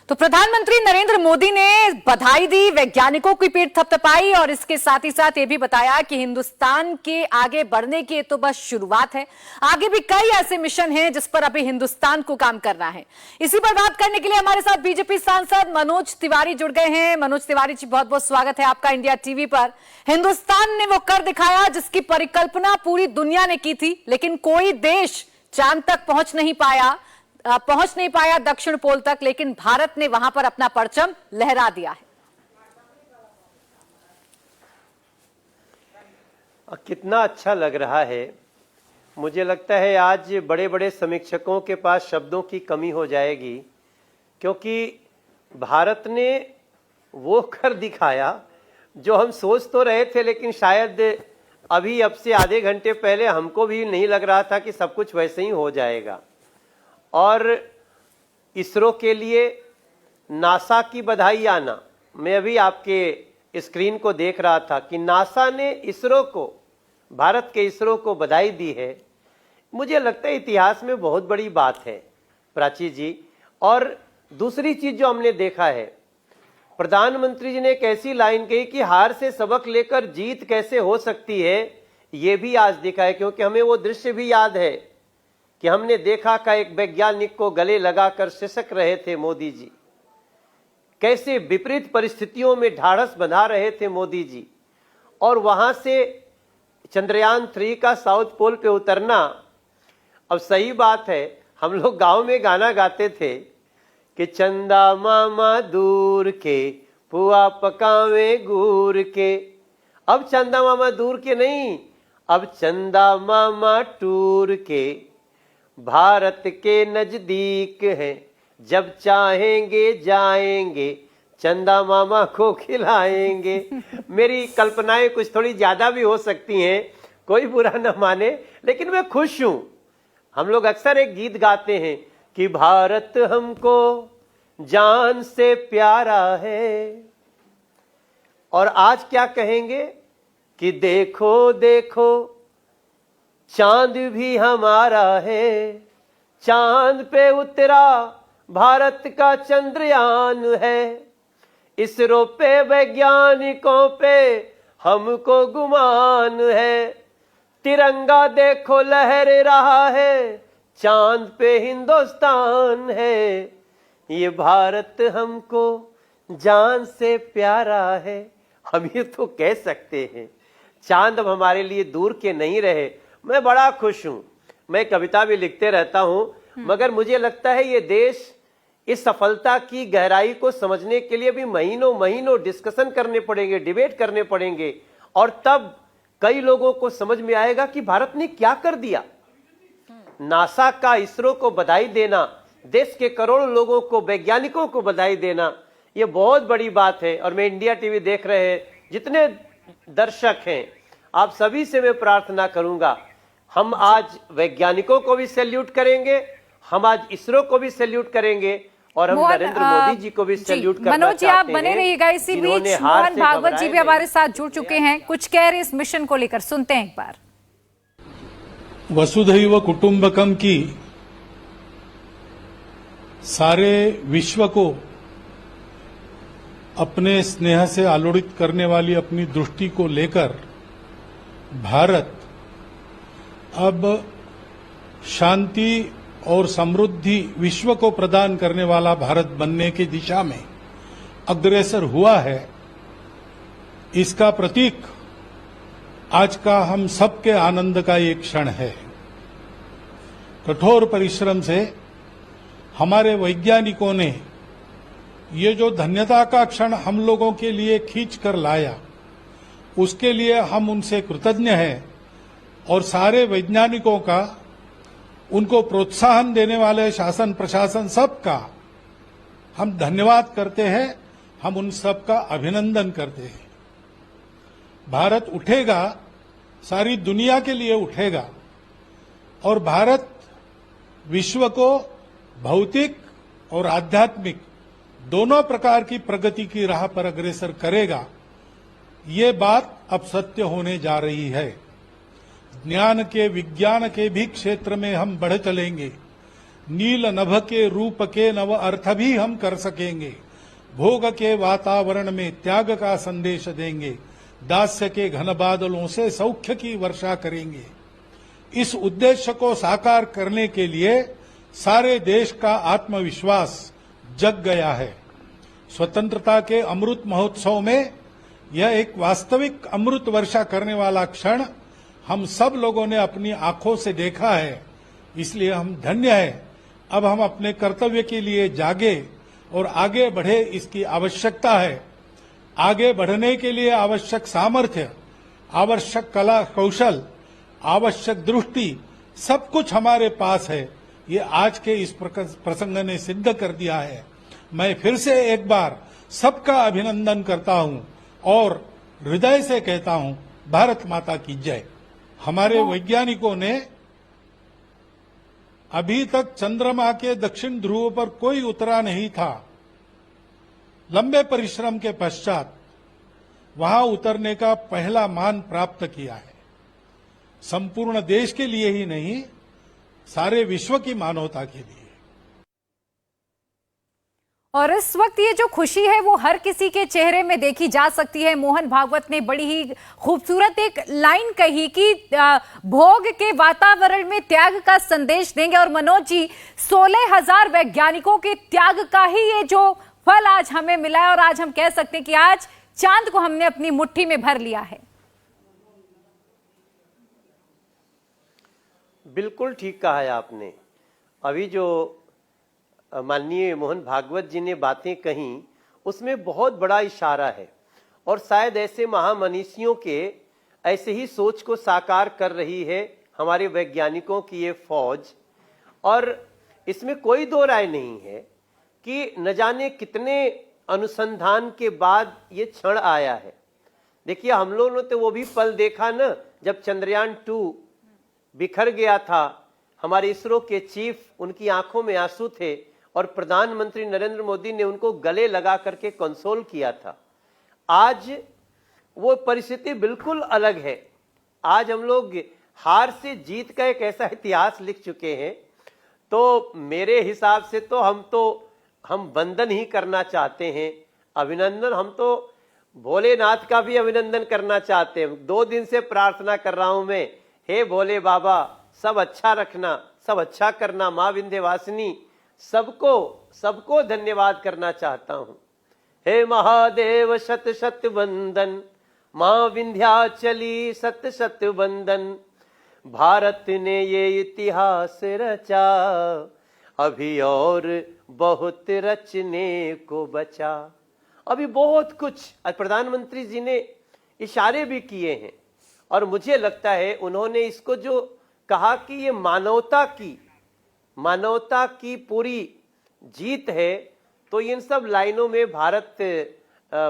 तो प्रधानमंत्री नरेंद्र मोदी ने बधाई दी, वैज्ञानिकों की पीठ थपथपाई और इसके साथ ही साथ ये भी बताया कि हिंदुस्तान के आगे बढ़ने की तो बस शुरुआत है, आगे भी कई ऐसे मिशन हैं जिस पर अभी हिंदुस्तान को काम करना है। इसी पर बात करने के लिए हमारे साथ बीजेपी सांसद मनोज तिवारी जुड़ गए हैं। मनोज तिवारी जी, बहुत बहुत स्वागत है आपका इंडिया टीवी पर। हिंदुस्तान ने वो कर दिखाया जिसकी परिकल्पना पूरी दुनिया ने की थी, लेकिन कोई देश चांद तक पहुंच नहीं पाया दक्षिण पोल तक, लेकिन भारत ने वहां पर अपना परचम लहरा दिया है। कितना अच्छा लग रहा है। मुझे लगता है आज बड़े बड़े समीक्षकों के पास शब्दों की कमी हो जाएगी, क्योंकि भारत ने वो कर दिखाया जो हम सोच तो रहे थे, लेकिन शायद अभी अब से आधे घंटे पहले हमको भी नहीं लग रहा था कि सब कुछ वैसे ही हो जाएगा। और इसरो के लिए नासा की बधाई आना, मैं अभी आपके स्क्रीन को देख रहा था कि नासा ने इसरो को, भारत के इसरो को बधाई दी है। मुझे लगता है इतिहास में बहुत बड़ी बात है प्राची जी। और दूसरी चीज जो हमने देखा है, प्रधानमंत्री जी ने एक ऐसी लाइन कही कि हार से सबक लेकर जीत कैसे हो सकती है, ये भी आज देखा है। क्योंकि हमें वो दृश्य भी याद है कि हमने देखा कि एक वैज्ञानिक को गले लगाकर सिसक रहे थे मोदी जी, कैसे विपरीत परिस्थितियों में ढाढ़स बंधा रहे थे मोदी जी। और वहां से चंद्रयान 3 का साउथ पोल पे उतरना, अब सही बात है, हम लोग गांव में गाना गाते थे कि चंदा मामा दूर के पुआ पकावे गुर के। अब चंदा मामा दूर के नहीं, अब चंदा मामा टूर के, भारत के नजदीक है, जब चाहेंगे जाएंगे, चंदा मामा को खिलाएंगे। मेरी कल्पनाएं कुछ थोड़ी ज्यादा भी हो सकती हैं, कोई बुरा न माने, लेकिन मैं खुश हूं। हम लोग अक्सर एक गीत गाते हैं कि भारत हमको जान से प्यारा है, और आज क्या कहेंगे कि देखो देखो चांद भी हमारा है, चांद पे उतरा भारत का चंद्रयान है, इसरो पे वैज्ञानिकों पे हमको गुमान है, तिरंगा देखो लहर रहा है, चांद पे हिंदुस्तान है, ये भारत हमको जान से प्यारा है। हम ये तो कह सकते हैं, चांद अब हमारे लिए दूर के नहीं रहे। मैं बड़ा खुश हूं, मैं कविता भी लिखते रहता हूं, मगर मुझे लगता है ये देश इस सफलता की गहराई को समझने के लिए भी महीनों महीनों डिस्कशन करने पड़ेंगे, डिबेट करने पड़ेंगे, और तब कई लोगों को समझ में आएगा कि भारत ने क्या कर दिया। नासा का इसरो को बधाई देना, देश के करोड़ों लोगों को, वैज्ञानिकों को बधाई देना, ये बहुत बड़ी बात है। और मैं इंडिया टीवी देख रहे हैं जितने दर्शक हैं, आप सभी से मैं प्रार्थना करूंगा, हम आज वैज्ञानिकों को भी सैल्यूट करेंगे, हम आज इसरो को भी सैल्यूट करेंगे, और हम नरेंद्र मोदी जी को भी सैल्यूट करना मनोज जी, आप बने रहिएगा इसी जिन्होंने बीच। हार मोहन से भागवत जी घबराए भी हमारे साथ जुड़ चुके हैं, कुछ कह रहे इस मिशन को लेकर, सुनते हैं एक बार। वसुधैव कुटुंबकम की सारे विश्व को अपने स्नेह से आलोड़ित करने वाली अपनी दृष्टि को लेकर भारत अब शांति और समृद्धि विश्व को प्रदान करने वाला भारत बनने की दिशा में अग्रसर हुआ है। इसका प्रतीक आज का हम सबके आनंद का एक क्षण है। कठोर परिश्रम से हमारे वैज्ञानिकों ने ये जो धन्यता का क्षण हम लोगों के लिए खींच कर लाया, उसके लिए हम उनसे कृतज्ञ हैं। और सारे वैज्ञानिकों का, उनको प्रोत्साहन देने वाले शासन प्रशासन सबका हम धन्यवाद करते हैं, हम उन सबका अभिनंदन करते हैं। भारत उठेगा, सारी दुनिया के लिए उठेगा, और भारत विश्व को भौतिक और आध्यात्मिक दोनों प्रकार की प्रगति की राह पर अग्रसर करेगा। ये बात अब सत्य होने जा रही है। ज्ञान के, विज्ञान के भी क्षेत्र में हम बढ़ चलेंगे। नील नभ के रूप के नव अर्थ भी हम कर सकेंगे। भोग के वातावरण में त्याग का संदेश देंगे। दास्य के घन बादलों से सौख्य की वर्षा करेंगे। इस उद्देश्य को साकार करने के लिए सारे देश का आत्मविश्वास जग गया है। स्वतंत्रता के अमृत महोत्सव में यह एक वास्तविक अमृत वर्षा करने वाला क्षण हम सब लोगों ने अपनी आंखों से देखा है, इसलिए हम धन्य हैं। अब हम अपने कर्तव्य के लिए जागे और आगे बढ़े, इसकी आवश्यकता है। आगे बढ़ने के लिए आवश्यक सामर्थ्य, आवश्यक कला कौशल, आवश्यक दृष्टि, सब कुछ हमारे पास है। ये आज के इस प्रसंग ने सिद्ध कर दिया है। मैं फिर से एक बार सबका अभिनंदन करता हूं और हृदय से कहता हूं, भारत माता की जय। हमारे वैज्ञानिकों ने अभी तक चंद्रमा के दक्षिण ध्रुव पर कोई उतरा नहीं था। लंबे परिश्रम के पश्चात वहां उतरने का पहला मान प्राप्त किया है। संपूर्ण देश के लिए ही नहीं, सारे विश्व की मानवता के लिए। और इस वक्त ये जो खुशी है वो हर किसी के चेहरे में देखी जा सकती है। मोहन भागवत ने बड़ी ही खूबसूरत एक लाइन कही कि भोग के वातावरण में त्याग का संदेश देंगे। और मनोज जी, 16,000 वैज्ञानिकों के त्याग का ही ये जो फल आज हमें मिला है, और आज हम कह सकते हैं कि आज चांद को हमने अपनी मुट्ठी में भर लिया है। बिल्कुल ठीक कहा है आपने। अभी जो माननीय मोहन भागवत जी ने बातें कही, उसमें बहुत बड़ा इशारा है, और शायद ऐसे महामनीषियों के ऐसे ही सोच को साकार कर रही है हमारे वैज्ञानिकों की ये फौज। और इसमें कोई दो राय नहीं है कि न जाने कितने अनुसंधान के बाद ये क्षण आया है। देखिए, हम लोगों ने तो वो भी पल देखा ना, जब चंद्रयान 2 बिखर गया था। हमारे इसरो के चीफ, उनकी आंखों में आंसू थे, और प्रधानमंत्री नरेंद्र मोदी ने उनको गले लगा करके कंसोल किया था। आज वो परिस्थिति बिल्कुल अलग है। आज हम लोग हार से जीत का एक ऐसा इतिहास लिख चुके हैं। तो मेरे हिसाब से तो हम वंदन ही करना चाहते हैं, अभिनंदन। हम तो भोलेनाथ का भी अभिनंदन करना चाहते हैं। 2 दिन से प्रार्थना कर रहा हूं मैं, हे भोले बाबा, सब अच्छा रखना, सब अच्छा करना। माँ विंध्यवासिनी, सबको धन्यवाद करना चाहता हूं। हे महादेव शत शत वंदन, माँ विंध्याचली शत शत वंदन। भारत ने ये इतिहास रचा, अभी और बहुत रचने को बचा। अभी बहुत कुछ प्रधानमंत्री जी ने इशारे भी किए हैं, और मुझे लगता है उन्होंने इसको जो कहा कि ये मानवता की पूरी जीत है, तो इन सब लाइनों में भारत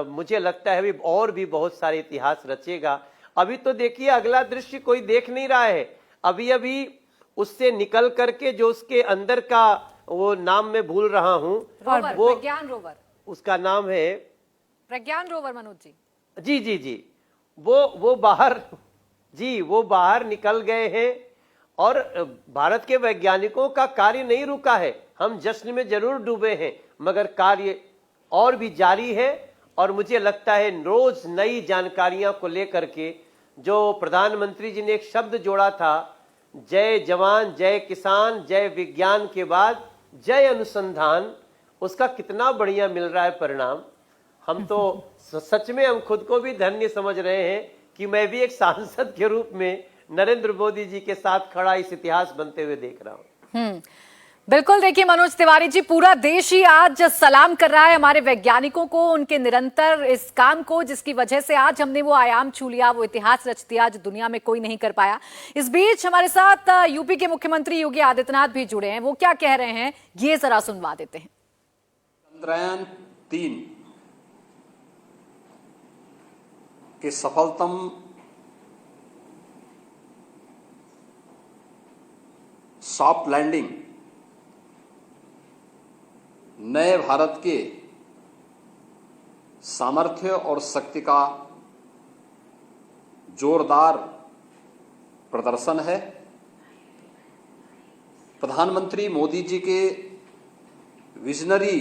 मुझे लगता है अभी और भी बहुत सारे इतिहास रचेगा। अभी तो देखिए, अगला दृश्य कोई देख नहीं रहा है। अभी उससे निकल करके जो उसके अंदर का वो नाम मैं भूल रहा हूं, वो प्रज्ञान रोवर, उसका नाम है प्रज्ञान रोवर। मनोज जी, वो बाहर निकल गए हैं। और भारत के वैज्ञानिकों का कार्य नहीं रुका है। हम जश्न में जरूर डूबे हैं, मगर कार्य और भी जारी है। और मुझे लगता है रोज नई जानकारियां को लेकर के, जो प्रधानमंत्री जी ने एक शब्द जोड़ा था, जय जवान जय किसान जय विज्ञान के बाद जय अनुसंधान, उसका कितना बढ़िया मिल रहा है परिणाम। हम तो सच में हम खुद को भी धन्य समझ रहे हैं कि मैं भी एक सांसद के रूप में नरेंद्र मोदी जी के साथ खड़ा इस इतिहास बनते हुए देख रहा हूं। बिल्कुल। देखिए मनोज तिवारी जी, पूरा देश ही आज सलाम कर रहा है हमारे वैज्ञानिकों को, उनके निरंतर इस काम को, जिसकी वजह से आज हमने वो आयाम छू लिया, वो इतिहास रच दिया जो दुनिया में कोई नहीं कर पाया। इस बीच हमारे साथ यूपी के मुख्यमंत्री योगी आदित्यनाथ भी जुड़े हैं। वो क्या कह रहे हैं, ये जरा सुनवा देते हैं। चंद्रयान 3 के सफलतम सॉफ्ट लैंडिंग नए भारत के सामर्थ्य और शक्ति का जोरदार प्रदर्शन है। प्रधानमंत्री मोदी जी के विजनरी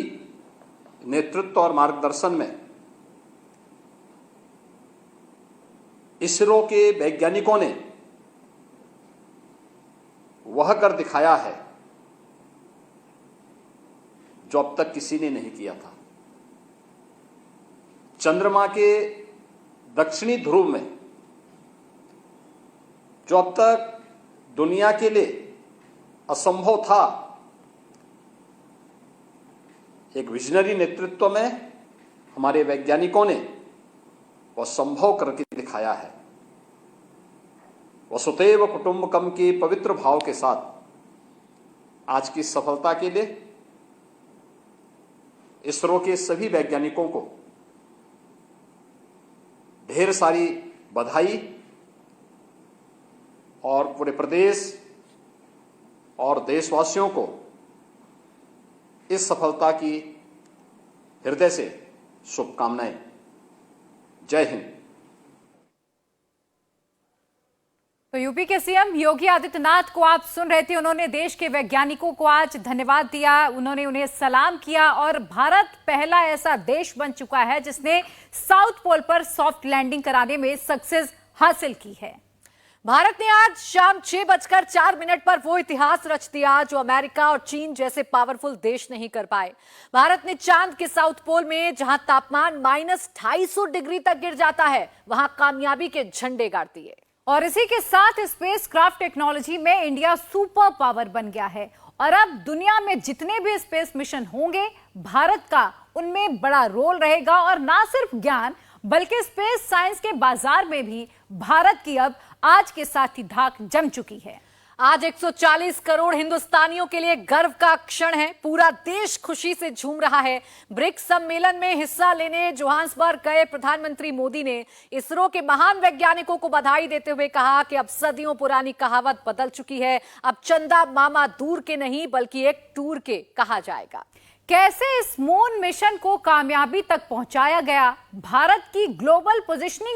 नेतृत्व और मार्गदर्शन में इसरो के वैज्ञानिकों ने वह कर दिखाया है जो अब तक किसी ने नहीं किया था। चंद्रमा के दक्षिणी ध्रुव में जो अब तक दुनिया के लिए असंभव था, एक विजनरी नेतृत्व में हमारे वैज्ञानिकों ने वह संभव करके दिखाया है। वसुधैव कुटुंबकम के पवित्र भाव के साथ आज की सफलता के लिए इसरो के सभी वैज्ञानिकों को ढेर सारी बधाई और पूरे प्रदेश और देशवासियों को इस सफलता की हृदय से शुभकामनाएं। जय हिंद। तो यूपी के सीएम योगी आदित्यनाथ को आप सुन रहे थे। उन्होंने देश के वैज्ञानिकों को आज धन्यवाद दिया, उन्होंने उन्हें सलाम किया और भारत पहला ऐसा देश बन चुका है जिसने साउथ पोल पर सॉफ्ट लैंडिंग कराने में सक्सेस हासिल की है। भारत ने आज शाम 6:04 पर वो इतिहास रच दिया जो अमेरिका और चीन जैसे पावरफुल देश नहीं कर पाए। भारत ने चांद के साउथ पोल में जहां तापमान -250 डिग्री तक गिर जाता है, वहां कामयाबी के झंडे गाड़ दिए। और इसी के साथ स्पेस क्राफ्ट टेक्नोलॉजी में इंडिया सुपर पावर बन गया है और अब दुनिया में जितने भी स्पेस मिशन होंगे, भारत का उनमें बड़ा रोल रहेगा। और ना सिर्फ ज्ञान बल्कि स्पेस साइंस के बाजार में भी भारत की अब आज के साथ ही धाक जम चुकी है। आज 140 करोड़ हिंदुस्तानियों के लिए गर्व का क्षण है। पूरा देश खुशी से झूम रहा है। ब्रिक्स सम्मेलन में हिस्सा लेने जोहान्सबर्ग गए प्रधानमंत्री मोदी ने इसरो के महान वैज्ञानिकों को बधाई देते हुए कहा कि अब सदियों पुरानी कहावत बदल चुकी है। अब चंदा मामा दूर के नहीं बल्कि एक टूर के कहा जाएगा। कैसे इस मून मिशन को कामयाबी तक पहुंचाया गया, भारत की ग्लोबल पोजीशनिंग